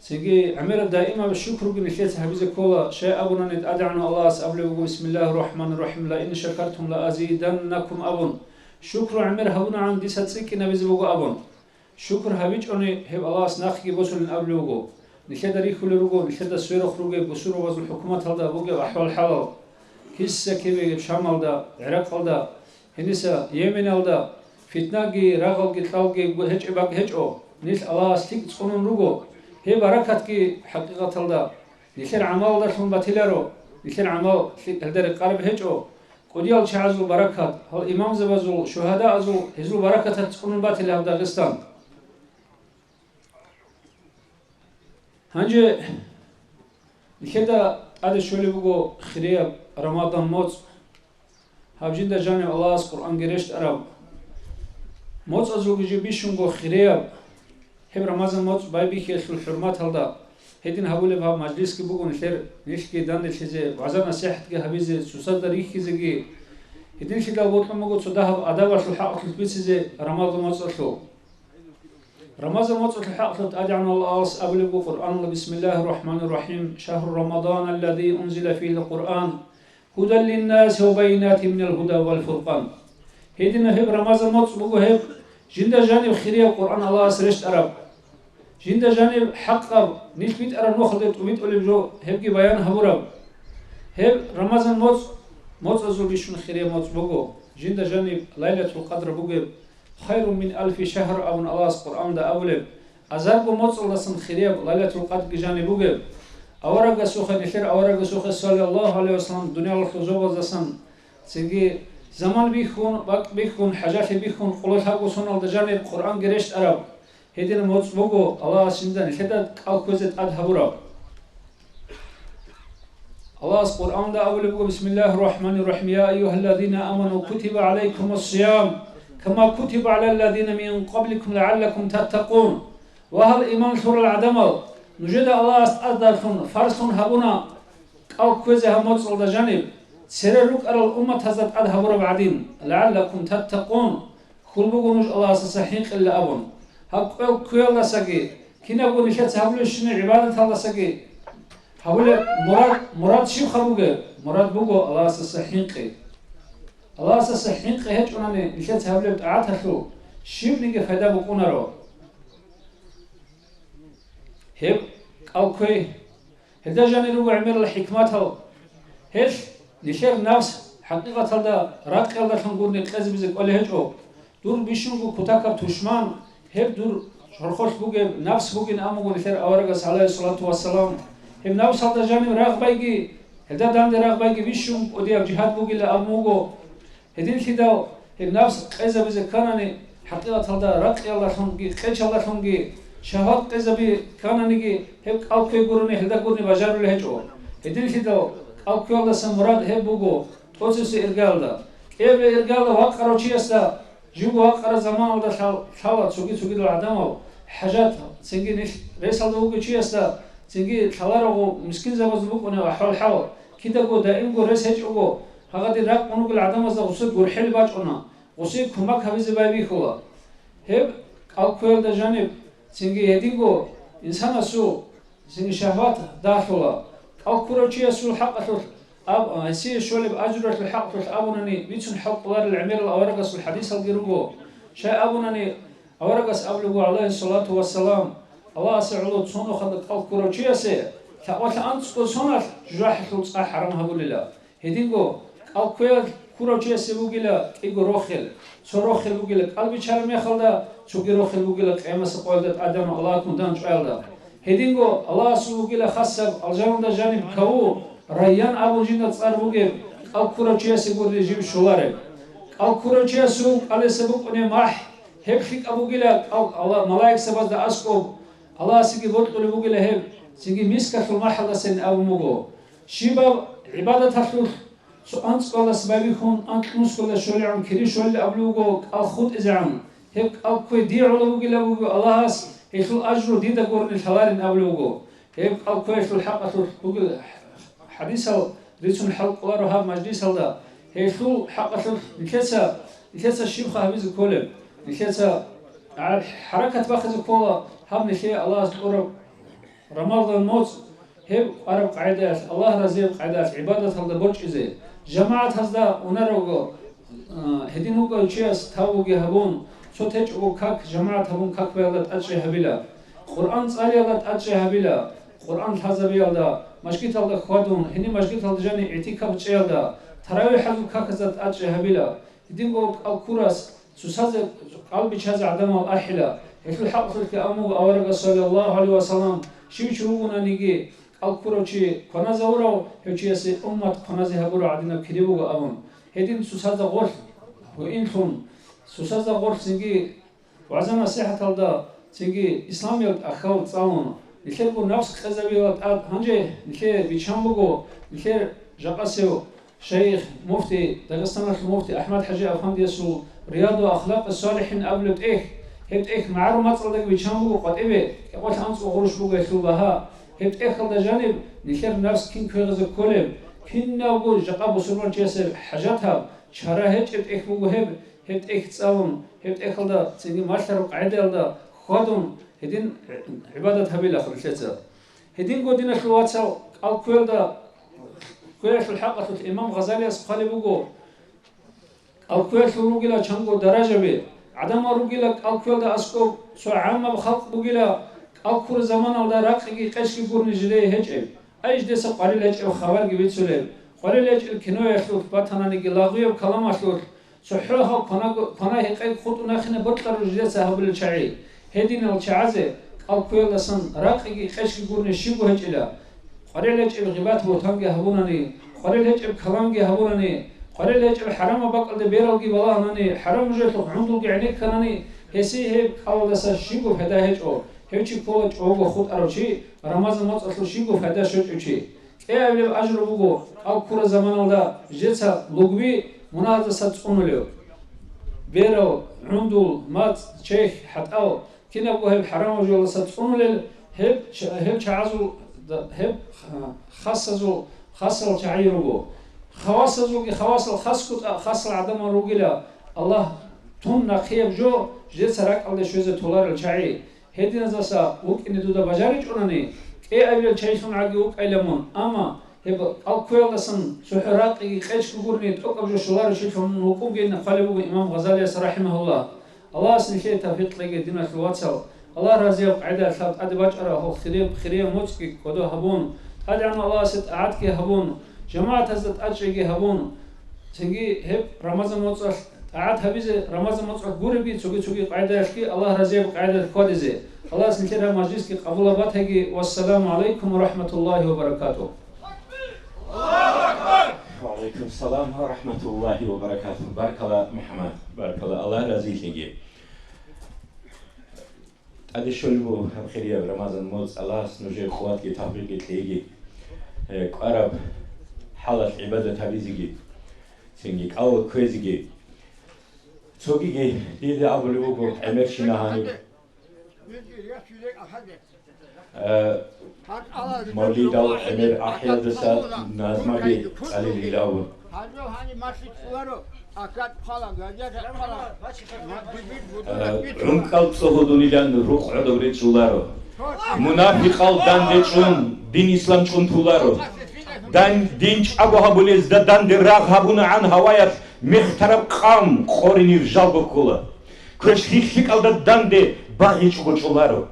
سيجي عمر دائما بالشكر بنشر حبيز كولا شيء أبونا ند أدعنا الله سأبلغ بسم الله الرحمن الرحيم لئن شكرتم لأزيدنكم أبون شكر عمر هبونا عن دي ستسيك نبيز بوغو أبون شكر هبيج أني هب الله سناخي بوصل أبلغو نشد ريخو لرغو نشد سوير خروجي بسور وزن الحكومة هذا بوغي أحوال حلال كيسا كيبي شمال دا عراق دا هنسا يمن دا فتناجي راغل قتالجي هج إباق هج أو نيس الله سليك تقولون رغو هي بركتك حقيقة دا نشر عمال دا شون باتيلارو نشر عمال هدر قرب هج أو قديال شعزو بركات هل إمام زبزو شهداء زو هزو بركات تكونون باتي لها داغستان هنجي لكدا هذا شولي بقو خريب رمضان موت هبجين دا جانب الله قرآن قريشت عرب موت أزو بيجي بيشنغو خريب هب رمضان موت باي بيكي خل حرمات هلدا هيدين هقول بها مجلس كي بقول نشر نشكي دان الشيء وعزنا نصيحة كي هبيزة سوسد ريخي زكي هيدين شيء لو بقول ما قلت صدها أداب الحق في البيت زي رمضان ما تصلوا رمضان ما تصل الحق أدعنا الله أبلغ القرآن بسم الله الرحمن الرحيم شهر رمضان الذي أنزل فيه القرآن هدى للناس وبينات من الهدى والفرقان هيدين هب رمضان ما تصبغوا هب جند جانب خيرية القرآن الله سرشت عرب جند جانب حقا نيش بيت أرى نخلط وبيت أولي بجو هبكي بيان هبورب هب رمضان موت أزول بيشون خيرية موت بقو جند جانب ليلة القدر بقو خير من 1000 شهر أو الله القرآن دا أولب أزاربو موت الله سن خيرية ليلة القدر جانب بقو أورق سوخة نشر أورق سوخة صلى الله عليه وسلم دنيا الخزوبة زسن سنجي زمان بيخون حاجات بيخون قلوت هاقو سنة جانب القرآن قريشت عرب هدين موت بوجو الله سندان هدا كوزت أدهبورا الله القرآن دا أول بوجو بسم الله الرحمن الرحيم يا أيها الذين آمنوا كتب عليكم الصيام كما كتب على الذين من قبلكم لعلكم تتقون وهل إيمان سورة العدمل نجد الله أدركم فرسون هبونا أو كوزها موت صلى جانب سررك على الأمة هزت أدهبورا بعدين لعلكم تتقون كل بوجو نج الله سصحيح إلا أبون هاو كويل ساقي كنا بقول نشات هقول شنو عبادة هذا ساقي هقول مراد شو خبوجه مراد بوجو الله سصحيقي الله سصحيقي هج أنا نشات هقول تعات شو شيب نيجي فدا بكونا رو هب أو كوي هذا جاني رو عمل الحكمات هو هش نشر نفس حقيقة هذا راقي هذا خنقولني كذب بزك ولا هجو دور بيشوفوا كتاكب تشمان هب دور شرخوش بوجي نفس بوجي نامو نشر أورجس عليه الصلاة والسلام هب نفس هذا جاني راق بايجي هذا دام راق بايجي بيشوف ودي جهاد بوجي لأموجو هدين كده هب نفس كذب بزك كانني حقيقة هذا راقي الله خنقي خيش الله خنقي شهاد كذب كانني هب أو كي يقولني هذا يقولني بجار له هجو هدين كده أو كي الله سمراد هب بوجو توسس إرجال ده كيف إرجال ده وقرأ شيء استا جو وقرأ زمان وده شاوت سوقي العدم حاجات سنجي نش رئيس الدولة شيء استا سنجي خلاره مسكين زمان زبوك ونه حول حول كده جو دائم جو رئيس هج جو هذا الرق منو العدم از غصب جرحل باج أنا غصب كمك هبز بايبي خلا هب أو كل ده جانب سنجي هدين جو إنسان سو سنجي شهوات داخله أو كل شيء سو حق أب هسي شولي بأجرة الحق أبونني بيتون حق طلار العمير الأورقس والحديث الجروجو شيء أبونني أورقس أبلغوا عليه الصلاة والسلام الله سعود صنو خدك أو كروتشيا سي ثقوت أنت صنع جراح خلص حرام هقول لا هدينجو أو كروتشيا سي بقولة إيجو روخل سروخل بقولة قلبي شرم يخلدا شوقي روخل بقولة أما سقولت آدم الله كندان شعلا هدينجو الله سو بقولة خاصة الجانب ده جانب كو ريان أبو جينا تصار بوجي أو كروتشيا سيقول رجيم شوارع أو كروتشيا سوق على سبب أني ماح هيك فيك أبو جيلا أو الله ملاك سبب ده أسكوب الله سيجي بطل بوجي له هيك سيجي مسك في المحل سن أبو مجو شباب عبادة هالشوف سو أنت قال سببيكم أنت مسكول شولي عن كري شولي أبلوجو الخود إزعم هيك أو كوي دي على بوجي له بوجي الله هس يخل أجر دي دكورن الحوارن أبلوجو هيك أو كوي في الحق بوجي حديث ريتون حلق الله رها مجلس هذا هي شو حق شو نكسا الشيخ هبيز كولم نكسا حركة باخذ كولا هم نشي الله سبحانه رمضان الموت هي عرب قاعدات الله رزيق قاعدات عبادة هذا برج إزاي جماعة هذا ونرجو هدينه قال شيء تاوجي هبون شو تجوا كاك جماعة هبون كاك بيلات أجري هبيلا قرآن صاري بيلات أجري هبيلا قرآن هذا بيلا مشكلة هذا خوادون هني مشكلة هذا جاني اعتكاف تشيلدا تراوي حلو كاكزات أجر هبيلا يدينكو أو كوراس سوساز قلبي هذا عدم الأحلى يفل حق في الكأمو أورق صلى الله عليه وسلم شو شروعنا نيجي أو كوروشي كنا زورو هيجي يسي أمة كنا زهبورو عدنا كريبو أبون هدين سوساز غرف وإنتم سوساز غرف سنجي وعزنا صحة هذا سنجي إسلامي أخاو تصاون نخير نفس خزبيات أب هنجي نخير بيشامبو نخير جقاسيو شيخ مفتي داغستان المفتي أحمد حجي أفندي سو رياض وأخلاق الصالحين قبلت هبت معلومات صدق بيشامبو قد يقول أنت وغرش بوجه ثوبها هبت هذا جانب نخير نفس كين كيغز كلهم كنا بقول جقاب وسرور جسر حاجاتها شهرها هبت بوجه هبت تصاون هبت هذا تيجي ماشر قاعدة هذا خادم هدين عبادة هبيلة خلشتها هدين قدينا في الواتساب أو كويل في الحلقة الإمام غزالي أسقالي بقول أو كويل في الرجلة شنقو درجة بي عدم الرجلة أو كويل ده أسقو سو عامة بخلق بقولة أو كل زمان أو ده راقي كشكي بورن جليه هجئ أيش ده سقالي لهجئ وخبر جبت سليم قالي لهجئ الكنوع يخلق باتنا نجي لاغيه وكلام أخلق سحرها كنا هيك خط وناخنا بطل رجلة سهب الشعري هدين الشعازة أو كل سن راقي كشكي بورن شيبو هجئلا قالي لهجئ الغيبات وتانجي هبونني قالي لهجئ الكلامجي هبونني قالي لهجئ الحرام بقى ده بيرالجي والله أنني حرام جيت عندو عينيك كنني هسي هيك أول دسا شينغو فدا هيج أو هيجي كولج أوغو خود أروشي رمضان موت أصل شينغو فدا شوتشي إيه أبلي أجر بوغو أو كورا زمان ولا جيتها لغوي مناهضة ستقوملو بيرو عندو مات شيخ حتى أو كنا بوغو هيب حرام وجولا ستقوملو هيب شعزو هيب خاصة تعيرو خواص الخاص خاص العدم روجلا الله تون نخيب جو جد سرق الله شوية تولار الشعي هدينا زاسا وك إن دودا بجارج أناني إيه أبي الشعي شون عقي وك أيلمون أما هب أقوال لسن سحرات إيش كقولني تأكل جو شلار شيء شون وقوم جينا خالبو إمام غزالي رحمه الله الله سنشيء توفيق لقي دينا الواتساب الله رازي وقعدة ثابت أدباج أراه هو خريب موتكي كدو هبون هذا عن الله ست أعدك هبون جماعة هزت أجري هبون تنجي هب رمضان موتصل عاد هبيزه رمضان موتصل غوربي تشوي قاعدة يحكي الله رازي قاعدة كودزه الله سنشيء مجلس كي قبول بات هيجي والسلام عليكم ورحمة الله وبركاته. الله أكبر. وعليكم السلام ورحمة الله وبركاته. بارك الله محمد بارك الله رازي تيجي. هذا شلبو خيرية رمضان موت الله سنجيب خوات كي تحقيق تيجي قرب حالة عبادة هبيزي سنجي أول كويزي توجي دي أبلوغو أمرشنا هاني مولد أمير أحيل دسا نازماجي علي ليلاو عمقال صهودوني لان روح عدوري تشولارو منافقال دان ديشون دين إسلام شون تولارو دان دينش أبو هبوليز دان دراغ هبونا عن هوايات مخترب قام قوريني رجال بكولا كش خيخيك أل دان دي باغي تشولارو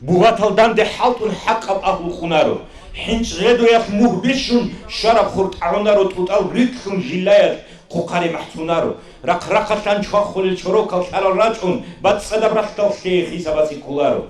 بوغاتال دي حالتون حق أهل خنارو حينش غيدو يخ مهبشون شرب خورت عونارو توتال ريكشون جلايات قوقاري محتونارو رقرقتان چخولي چروكال شارال راجون بات صدب رختال شيخي سباسي كولارو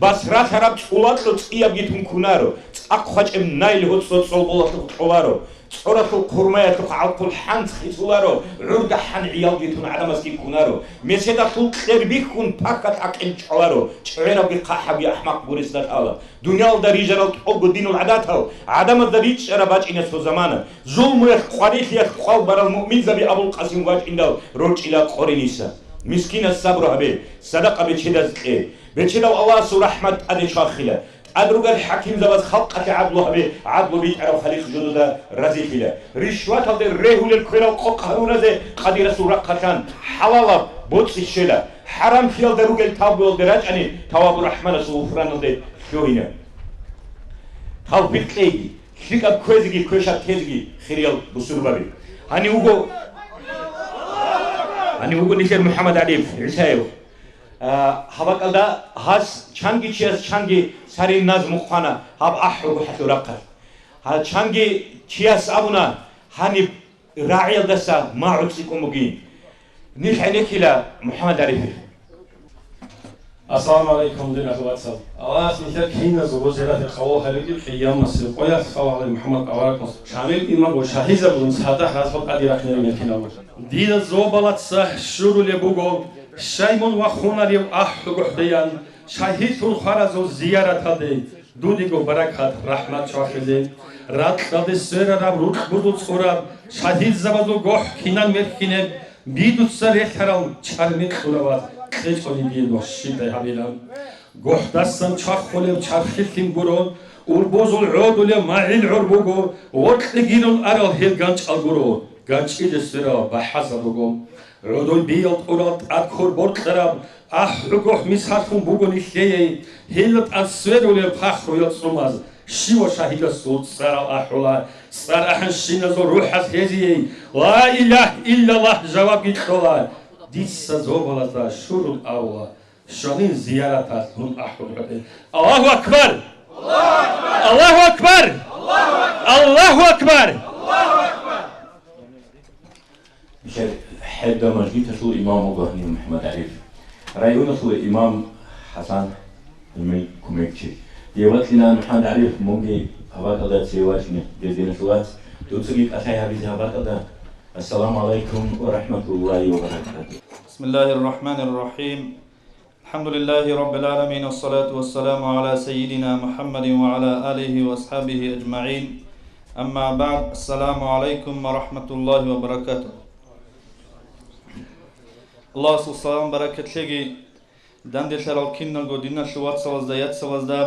بس رات رب چولاتلو تقياب جيتون كونارو تقخوش ام نايل هوت صوت صلبولاتلو تقولارو صورتو قرمايتو عالقو الحان تخيطولارو عرد حان عيال جيتون عدمسكي كونارو مسيدا طول تربيكون باكت عقل چولارو چعيرا بقاحة بأحمق بوريسنات آلا دنيا الدريجة تقوغو دين العداتو عدم الدريج شرباج إنسو زمانا ظلم يخقاريخ يخقال برا المؤمن زبي أبو القاسم واج إندال روج إلى قرينيسا مسكين الصبر هبه صدقة بچدز إيه بچدو الله سو رحمت أدي شاخلة أدرج الحكيم زبز خلقة عدله به عدل بيت عرف خليق جدودا رزيفله رشوات هذا الرهول الكل وقهرون ذا قدير سورقتان حلالا بوتس الشلا حرام فيل دروج التابو الدرج أني تواب الرحمن سوفران ذا شوهنا هاو بيتلي شيك أب كويزي كويشات كيزي خيريال بسربابي هني وجو نيشر محمد عليف عيسايو هبك الله هاس چانگی چیز چانگی سری ناز مخانا هب أحرق حتى رقر ها چانگی چیز أبونا هني راعي دسا ما عكسكم مجين نيش عينك إلى محمد عليه. السلام عليكم دين أخوات سال. الله سنشر كينا زوجات الخوال خليل القيام مصر قياس خوال محمد قوارك مصر. شامل إمام وشاهيز أبون سهدا حسب قدير أخنين من كنا. دين الزوبلات صح شرول يبوغو شايمون وخوناري أحرق حديان شاهيد الخرز وزيارة هذه دوديكو بركات رحمة شاهدين رات هذا سر رب روح بدو صورة شاهد زبادو گوه كينان مركينه بيدو سر خرال چرمت خلوات خيج کنی دین وشید هبیلان گوه دستن چاخ خلیم چرخیتیم برون urboz العود معين عربوغو وطلقين أرال هيل غانش الغرو غانش إدسترا بحزبوغو عودو بيلت أولاد أدخل بورتلراب أحرقوح مسحفون بوغو نخيه هيلت أسويرو للبخرو يتصرماز شيو شاهد السلط سارا أحولا سار أحن شينزو روحس هزيه لا إله إلا الله جواب يتخلا ديس زوبالتا شروع أولا شانين زيارتات هم أحولا الله أكبر الله أكبر الله أكبر بشر حد مجدي تشو إمام وغني محمد عريف رأيونا شو إمام حسن المي كوميكشي يوقت لنا محمد عريف مونجي هواك الله تسيواشني جدينا شوات توصيك أخي حبيبي هواك الله السلام عليكم ورحمة الله وبركاته بسم الله الرحمن الرحيم الحمد لله رب العالمين والصلاة والسلام على سيدنا محمد وعلى آله وأصحابه أجمعين أما بعد السلام عليكم ورحمة الله وبركاته الله سبحانه بركاته داندي شرال كنا قدنا شوات سوازدا يات سوازدا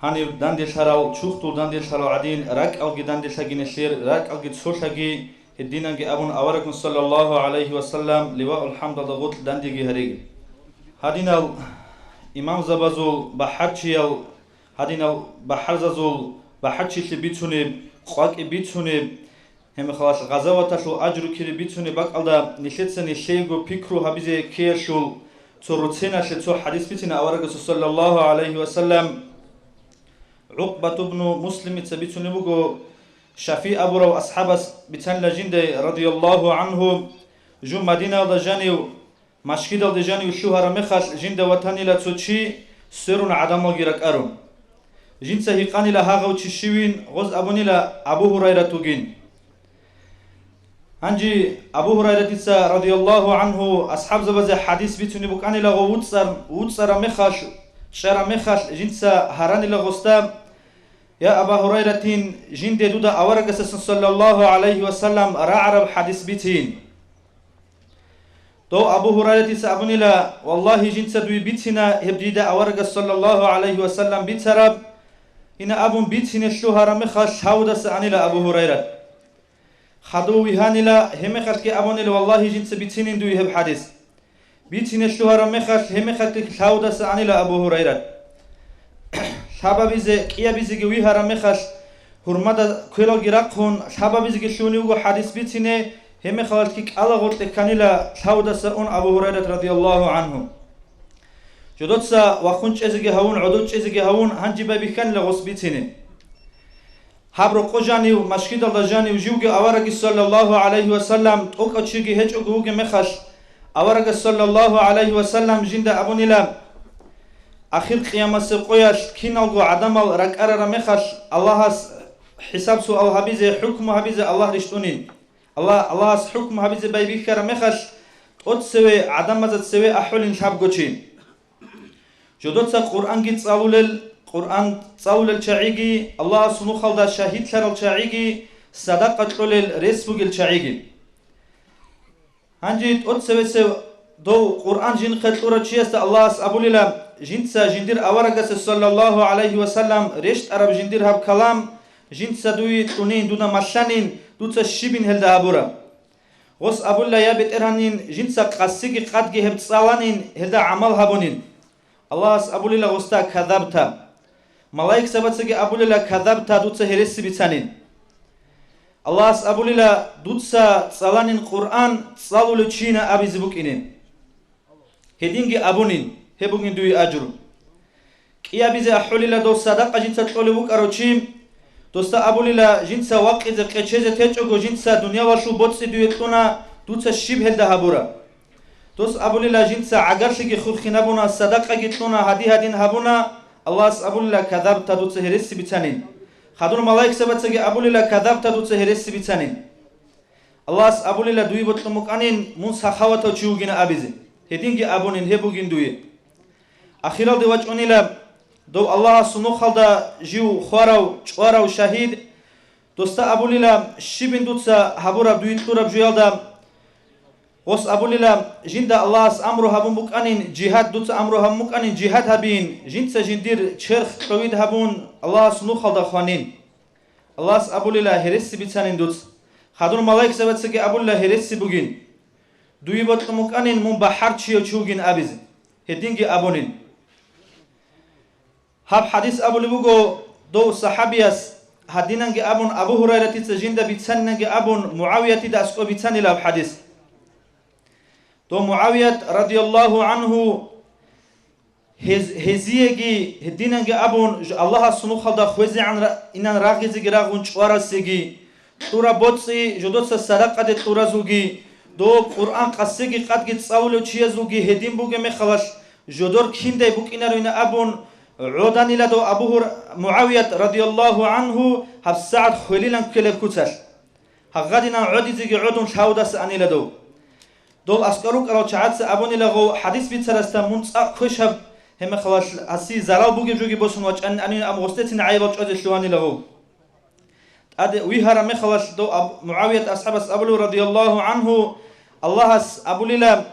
هاني داندي شرال شوختو داندي شرال عدين راك ألقي داندي شاقين الشير راك ألقي تسوشاقي الدين أبون أوركم صلى الله عليه وسلم لواء الحمد ضغط داندي هريق هادينا إمام زبازول بحرشيال هادينا بحرزازول بحرشي بيتوني قاك بيتوني هم خلاص غزواتشو أجرو كري بيتوني باك ألدا نشيتسني شيغو بيكرو هبيزي كيرشول تروتسينا شتو حديث بيتنا أوركم صلى الله عليه وسلم عقبة بن مسلم تبيتوني بوغو شافي أبو رو أصحاب بيتان لجند رضي الله عنه جو مدينة دجانيو مشكيد الدجاني وشوهر مخاش جند وطني لا تشي سرون عدم الجرك أرون جند سهيقاني لا هاغو تشيوين غز أبوني لا أبو هريرة توجين هنجي أبو هريرة تسا رضي الله عنه أصحاب زبز حديث بيتوني بكاني لا ووتسر مخاش شر مخاش جند سهراني لا غستا يا أبا هريرة جند دودا أورجس صلى الله عليه وسلم رعرب حديث بيتين تو أبو هريرة سأبني لا والله جنس دوي بيتنا هبديدا أورج صلى الله عليه وسلم بيترب إن أبو بيتنا الشهر مخش هودا سأني لا أبو هريرة خدوي هاني لا هم خلك أبوني لا والله جنس بيتنا دوي هب حديث بيتنا الشهر مخش هم خلك هودا سأني لا أبو هريرة شباب بيزي كيا بيزي جوي هرم مخش هرمدا كيلو جراقون شباب بيزي شوني وجو حديث بيتنا هم خالتك على غلط كانيلا شهودة سأون أبو هريرة رضي الله عنه جدود سا وخونش إزجي هون عدود إزجي هون هنجي بابي كان لغص بيتيني حبر قجاني ومشكيد الله جاني وجوجي أورج صلى الله عليه وسلم أوك أشيجي هج أوجي مخش أورج صلى الله عليه وسلم جند أبو نيلا أخير قيامة سقياش كينالجو عدم الرك أرر مخش الله حساب سؤال هبيزة حكم هبيزة الله رشتونين الله حكم هبيز بايبي كرا مخش أتسوي عدم مزد سوي أحول شاب قوتشين جدود سا قرآن جيت قرآن تصاول الشعيجي الله سنو خلدا شهيد شر الشعيجي صدقة قول رسبوج الشعيجي هنجيت أتسوي سو دو قرآن جين خطورة شيست الله أبو ليلا جنسا جندير أورجس صلى الله عليه وسلم رشت عرب جندير هب كلام جنسا دوي تونين دونا مشانين دوتsa شبين هلدا أبورا غص أبو الله يا بيت إرهانين جنسا قاسيكي قد جهبت صالانين هلدا عمل هبونين الله أبو الله غصتا كذبتا ملايك سبتسكي أبو الله كذبتا دوتsa هرسي بيتانين الله أبو الله دوتsa صالانين قرآن صالو لچينا أبي زبوك إنين هدينجي أبونين هبوكين دوي أجرو كي أبي زي أحولي الله دو صدقة جنسا تقولي بوك أروچيم دوستا أبو ليلا جنسا واقع إذا قيتشيزة تيجو جنسا دنيا وشو بوتسي دويتونا دوتسا شبه الدهابورا دوس أبو ليلا جنسا عقرشي خود خنابونا صدقة جتونا هدين هابونا الله أبو ليلا كذبتا دوتسا هرسي بيتانين خدون ملايك سبتسا أبو ليلا كذبتا دوتسا هرسي بيتانين الله أبو ليلا دوي بطلمك أنين منسا خواتا وشيوغين أبيزي هدينجي أبونين هبوغين دوي أخيرا دي وجهوني لا دو الله سنو خلدا جيو خواراو چواراو شهيد دوستا أبو ليلا شبين دوتسا هبورا دويت تورا بجويالدا غص أبو ليلا جندا الله أمرو هبون بكانين جهاد دوتسا أمرو هم بكانين جهاد هبين جنسا جندير چرخ قويد هبون الله سنو خلدا خوانين الله أبو ليلا هرسي بيتانين دوتس خادون ملايك سبتسكي أبو ليلا هرسي بوغين دوي بطلمكانين من بحر چيو چوغين أبيز هدينجي أبونين هاب حديث أبو لبوغو دو صحابيس هدينانجي أبون أبو هريرة تجند بيتسننجي أبون معاوية تداسكو بيتسني لاب حديث دو معاوية رضي الله عنه هزيجي هدينانجي أبون الله سنو خلدا خوزي عن إنان راغيزي راغون چوارا سيجي تورا بوتسي جدوتسا صدقة تورا زوجي دو قرآن قصيجي قد جت صاولو چيزوجي هدين بوغي مخلاش جدور كيندي بوك إنارو إنا أبون عودان إلى دو أبو معاوية رضي الله عنه هب سعد خليلا كله كتر هغادنا عودي زي عودون شهودة سأني لدو دول أسكارو كارو شعات أبوني لغو حديث بيتسرستا منصق كشب هم خلاص أسي زرال بوجي جوجي بوسن وجه أني أم غستين عيبات أجل شواني لغو أد ويهرا مخلاص دو معاوية أصحاب أبو رضي الله عنه الله أبو ليلا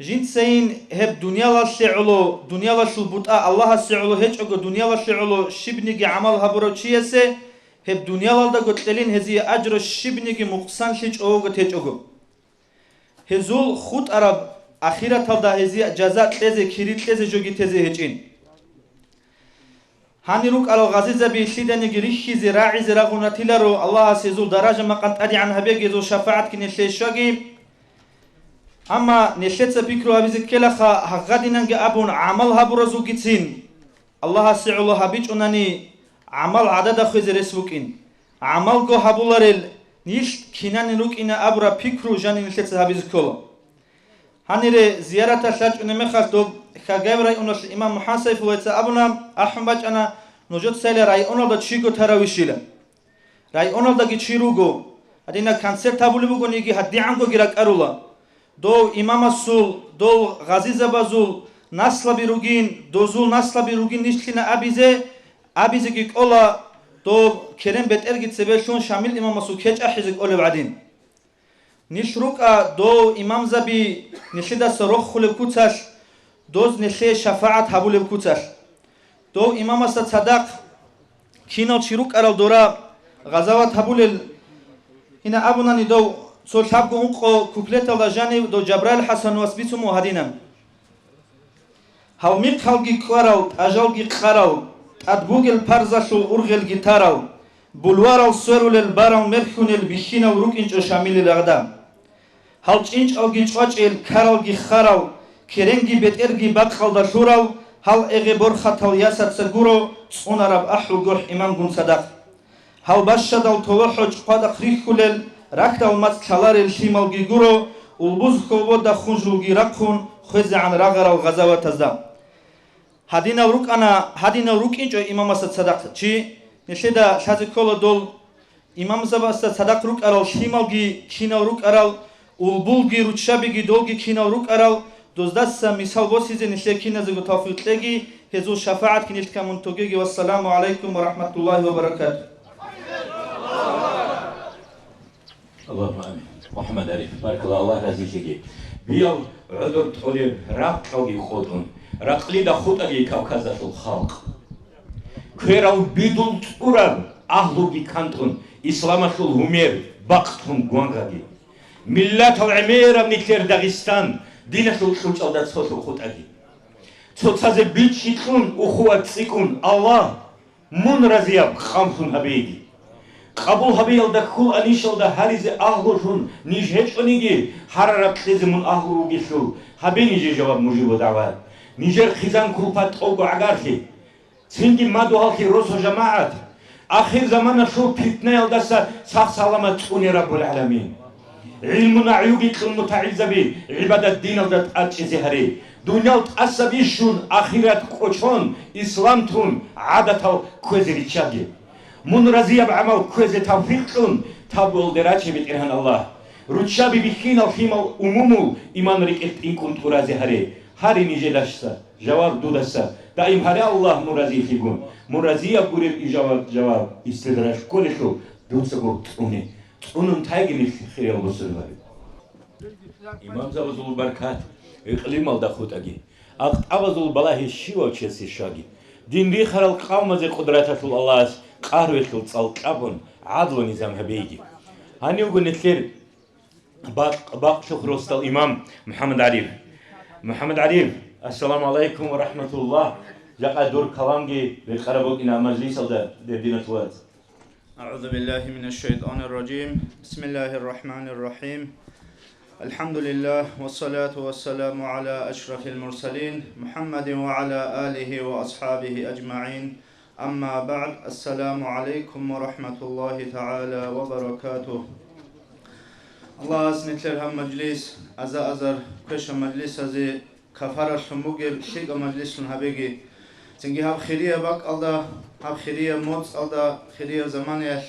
جنت سين هب دنيا لا شعلو دنيا لا شلبوتا الله شعلو هيج أجو دنيا لا شعلو شبنيجي عمل هبرو شيء هب دنيا لا دا قتلين هذي أجر الشبنيجي مقصان شيء أوجو تيج أوجو هزول خود عرب أخيرا تلدا هذي جزاء تزي كريت تزي جوجي تزي هجين هاني روك على غزيزة بيشيدني جريشي زراعي زراعونا تلارو الله سيزول درجة ما قد أدي عن هبيج زول شفاعت كنيشلي شاقي أما نشيت بكرو هبيز كلا هغادينا أبون عمل هبرزو جتين الله سعلو هبيج أنني عمل عدد خوز رسوكين عمل جو هبولارل نيش كينان روك إن أبرا بكرو جاني نشيت هبيز كلا هنيرة زيارة شاج أنمخال دوب خجابري أنوش إمام محاسب ويت أبونا أحمد أنا نوجد سيل راي أنو دا تشيكو تراويشيلا راي أنو دا جيشيروغو أدينا كانسر تابولي بوغو نيجي هدي عنكو جيراك أرولا دو إمام السول دو غزيزة بازول نسل بيروغين دوزول نسل بيروغين نيشلنا أبيزة كيك أولا دو كريم بيت إرغيت سبيشون شامل إمام السول كيج أحيزك أولي بعدين نشروك دو إمام زبي نشيدا سروخ خلب كوتاش دوز نشي شفاعت هبول بكوتاش دو إمام صدق كينال شروك أرال دورا غزوات هبول هنا أبونا ندو سول شاب قنقو كوبلت الله جاني دو جبرائيل حسن واسبيتو مهدينا هاو ميق هالجي كوارو أجالجي قراو أدبوغل پرزشو أرغل جيتاراو بلوارو سورو للبارو مرخون البيشينا وروك إنجو شامل الأغدام هالج إنج أو جيج أجل كارالجي خراو كرنجي بيت إرجي بقخل دشوراو هل إغي برخة الياسر سجورو صون رب أحلو جرح إمام جون صدق هل بشد التوحج قد خريخولل ركض المت كلار الشمال جيجورو والبوز كوبود دخونجو جيرقون خز عن رغر الغزوة تزدم هدينا وروك أنا هدينا وروك إنجو إمام صدق شيء نشيدا شاذ كل دول إمام صدق روك أرال شمال جي كينا وروك أرال والبولجي روتشابي دولجي كينا وروك أرال دوزدسا مثال وسيزي نشيكينا زغو توفيق لغي هزو شفاعت كنيشت كامون توغيغي والسلام عليكم ورحمة الله وبركاته اللهم آمين محمد عريف بارك الله رزيشيكي بيال عذر تولي راق قوي خودون راقلي دا خود أجي كوكازة الخلق كيراو بيدول تورا أهلوغي كانتون إسلام شول همير باقتون غوانغاغي ملات العميرة بنتلر داغستان دينا شو تشالدات سوشو خود أجي تشالدات بيتشيكون أخوات سيكون الله من رزياب خامسون هبيدي قبول هبيل دخول أنيشل ده هاريز أهلوشون نيجهش أنيجي حرارة تيز من أهلوجي شو هبي نيجي جواب مجيب دعوات نيجر خزان كروبات أوجو عقارشي سنجي مادو هالكي روسو جماعات آخر زمان شو فتنة يلدسا صح سلامة تكوني رب العالمين علمنا عيوبي المتعزة بي عبادة الدين ودت أتشزهري دنيا تأسبيشون آخرات كوشون إسلام تون عادة كوزري تشاجي من رزية بعمل كوزي توفيقون تابول دراتي بترهن الله رتشابي بخين الفيمال أمومو إيمان ريكت إن كنت رازهري هاري نيجي لاشسا جواب دودسا دائم هاري الله مرازي فيكون مرازية بوريب جواب استدراج كل شو دوسكو توني onun taygini xirel bosulvar imam zavazul barkat iqlim alda khutagi aqavazul balahi shiwa chesi shagi dinri kharal qawmaze qudratatul allah qarvetul qalqabun adlu nizam habegi hani ugunetler baq shukrostal imam muhammad arif assalomu alaykum va rahmatulloh jaqadur kalamgi ve qarabog ina majlis alda dedinatwat أعوذ بالله من الشيطان الرجيم بسم الله الرحمن الرحيم الحمد لله والصلاة والسلام على أشرف المرسلين محمد وعلى آله وأصحابه أجمعين أما بعد السلام عليكم ورحمة الله تعالى وبركاته الله أسنتلها مجلس أزر كش مجلس أزي كفارة شموغل شيء مجلس هبيجي سنجي هاب خيرية باك الله هاب خيرية موت الله خيرية زمانيش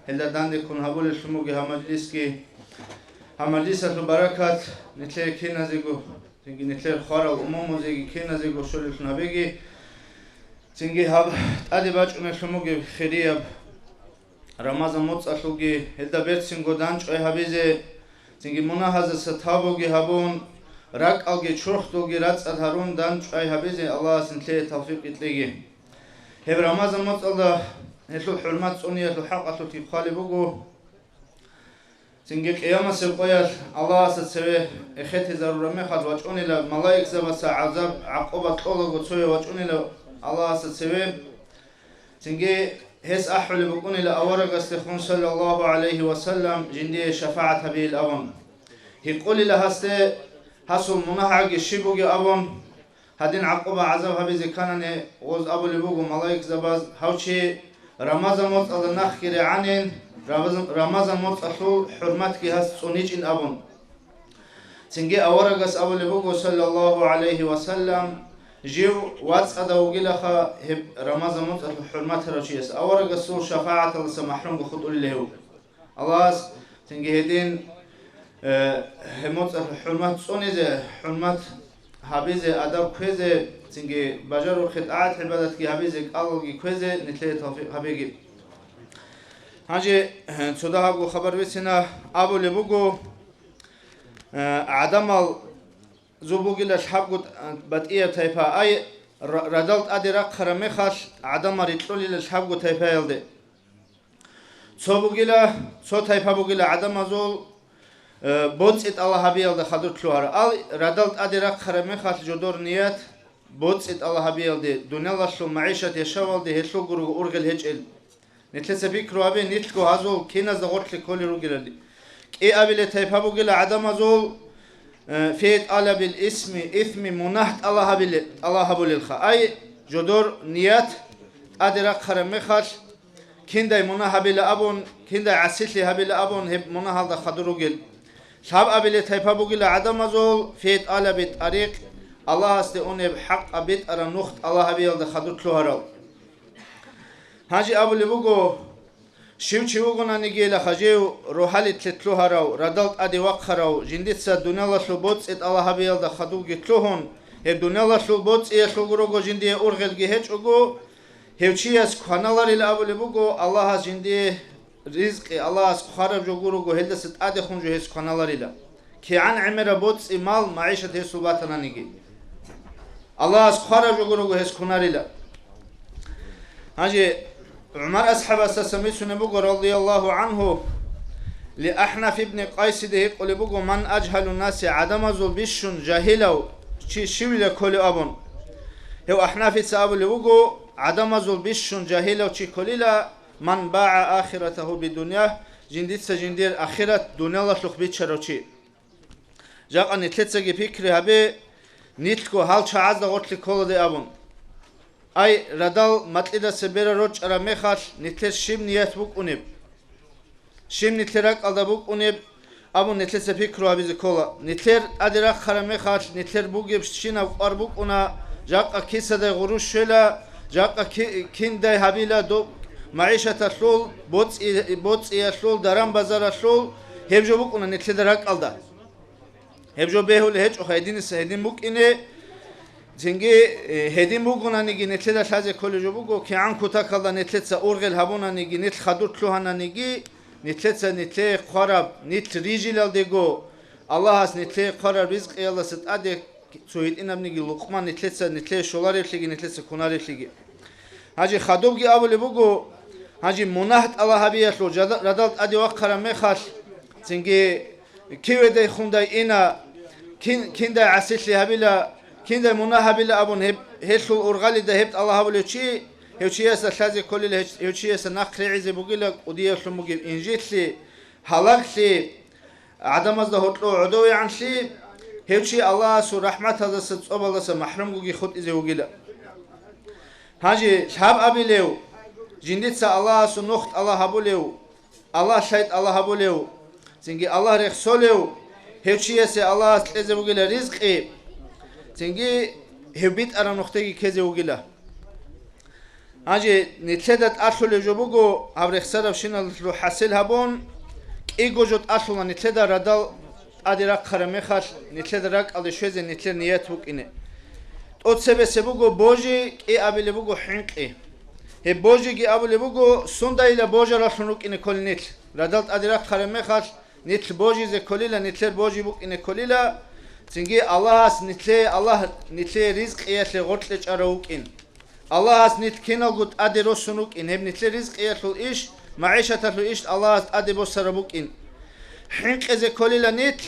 هلا داندي كون هبول شموغي ها مجلس كي Hamalisa tu barakat nitle kinazego tingi nitle khara umumuzegi kinazego sholit nabegi tingi hab adi bachune shumuge khiriyab Ramazan motsatlugi hedda bertsingo danchoy habize tingi munahaza satabogi habun rak alge churkhtogi ratsat harun danchoy habize Allah sintle tawfiq itlegi Heb Ramazan motsalda hetlu hurmat suniyatlu haqqatlu tibkhalibugo Tingi qiyama sirqoyal Allah setseve ekheti zarurame khad wachunila malaik zabasa azab aqobat qologo tsoye wachunila Allah setseve Tingi hes ahuli bukunila awaragas likhun sallallahu alayhi wa sallam jindi shafaat habil avon hiqulila haste hasul munahagi shibugi avon hadin aqoba azab habizi kanane oz abuli bugu malaik zabaz hauchi Ramazan mot ala nakhkiri anin Ramazan mot ahlul hurmat ki has sunich in abun Tingi awaragas abuli bugu sallallahu alayhi wa sallam Jiu wats ada ugilakha heb Ramazan mot ahlul hurmat harachiyas awaragas sur shafaat ala samahrum gukhud ulilehu Allah tingi hedin hemot ahlul hurmat sunize hurmat habize adab kweze tingi bajaru khitaat ibadat ki habize qalgi kweze nitle tawfiq habegi Haji tsudahagu khabar vesina abu lebugo adamal zubugila shabgut batiya tayfa ay radalt adirak kharamekhash adamar itlulil shabgut tayfa yalde Tsobugila so tayfa bugila adamazul Botsit Allah habiyalde khadur tluhara al radalt adirak kharamekhash jodor niyat Botsit Allah habiyalde dunyalashu maishat yashavalde heslu guru urgel hechel Nitlese fikru abi nitko azul kinaz da gortli koli rugilali Ki abile tayfa bugila adamazul Fiyet ala bil ismi ithmi munaht Allah habulil kha ay jodor niyat adirak kharamekhash kinday munah habile abun kinday asitli habile abun hep munah halda khadurugil Shab abile tayfa bugila adamazul fiyet ala bit tariq Allah haste uneb haq abit ara nukht Allah habiyalda khadur tluharal Haji abule bugo Shivchivuguna nigela khajew rohalit tluharaw radalt adi waqharaw jinditsa dunyalaslu bots et Allah habiyalda khadu gitluhun heb dunyalaslu bots e shugrugo jindi urgel gehechugo hevchiyas khanalar ila abule bugo Allah jindi rizqi Allah kharab jogurugo heldasit adi khunju hes khanalar ila ki an amira bots imal maishat hesubatana nigi Allah kharab jogurugo hes khunarila Haji عمر أصحاب السميسون بقول رضي الله عنه لأحنف ابن قيس ده يقول بقول من أجهل الناس عدم ذو بيش جاهلوا شيء كل أبون هو أحنف سأب اللي بقول عدم ذو بيش جاهلوا شيء كللا من باع آخرته بالدنيا جنديت سجندير آخرة دنيا الله تخبيت شروشي جاء أن تلتسجي فكرة هبه نيتكو هل شعاز دغوت لكل ده أبون Ay radal matlida sebera roch ara mekhash nitler shim niyat buk unib Shim nitlerak alda buk unib abu nitler sepik ruabizi kola nitler adirak khara mekhash nitler buk yebshina ar buk una jaqqa kisada gurush shela jaqqa kinday habila do maishata shul bots yashul daram bazara shul hebjo buk una nitlerak alda hebjo behul hech ohaydin sedin buk ine Tingi hedin buguna nigi netleda shaze kolejo bugo ki an kutakalla netletsa urgel habuna nigi net khadur tluhana nigi netletsa netle kharab net rijilal dego Allah has netle kharab rizq yalla sit ade suhit inab nigi luqman netletsa netle sholar efligi netletsa kunar efligi Haji khadub gi abule bugo haji munaht Allah habiyat lo radalt ade waqara mekhash tingi kiwede khunday ina kinda asitli habila Kinda munahabila abun heshul urgali da hebt Allah habuluchi hevchiyasa shazi kolil hevchiyasa nakhri'izi bugila udiya shumugi injitli halakli adamazda hotlo udowi anshi hevchi Allah su rahmat hazasa tsobalasa mahrum gugi khut izi bugila Haji shab abilew jinditsa Allah su nukht Allah habulew Allah shayt Allah habulew Zingi Allah rekhsolew hevchiyasa Allah tleze bugila rizqi Tingi hebit ara nuqtagi keze ugila Haji nitledat ashule jobugo avrekhsarav shinal lo hasil habon ki gojot ashula nitleda radal адирак харамехал нитледрак алишвезе нитлер ният букине отсебе себуго божи ки абилебуго хинqi he bojи ги абилебуго сундайла божа рашунукине колнит радалт адирак харамехал нитл божи зе колила нитлер божи букине колила цинги аллахас нитле аллах нитле ризқ ятле готле чараукин аллахас нит киналгут адиросунукин heb нитле ризқ ятлу иш маишататлу иш аллахас адибосарабукин хинqeze kolila nit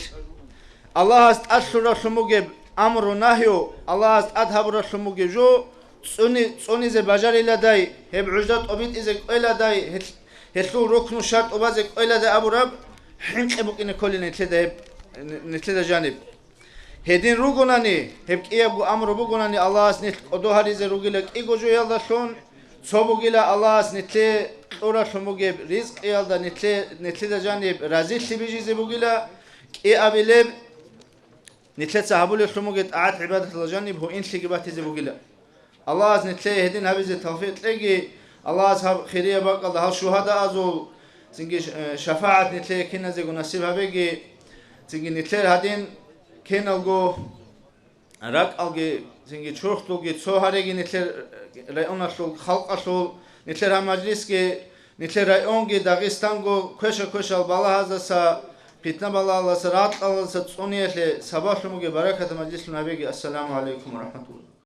Allahas atlura shumuge amru nahyu Allahas adhabura shumuge jo tsuni ze bajarila dai heb ujdat obit ize qoila dai hetlu ruknu shart obaze qoila dai aburab hinqebukine kolina nitleda janib hedin rugunani heb qiyabu amru bugunani Allahas nit odoharize rugila igojo yalda shon sobugila Allahas nitle ora shumuge rizq yalda nitleda janib razil libijize bugila ki abileb نتلت صحابول يخلموجت قعد عبادة الله جانب هو إنش لجبات زبوجلا الله عز نتلي هدين هبز التوفيق تلاقي الله عز خيرية بقى الله الشهداء أزول سنجي شفاعة نتلي كنا زي نصيبها بيجي سنجي نتلي هدين كنا الجو رك الجي سنجي شرخ لوجي تصهرجي نتلي رأينا شو خلق شو نتلي هم مجلس كي نتلي رأيونجي داغستان جو كوش البلا هذا سا Pitna bala Allah sarat Allah sat soniyele sabah şumuge barakat majlis nabiye. Esselamu aleyküm ve rahmetullah.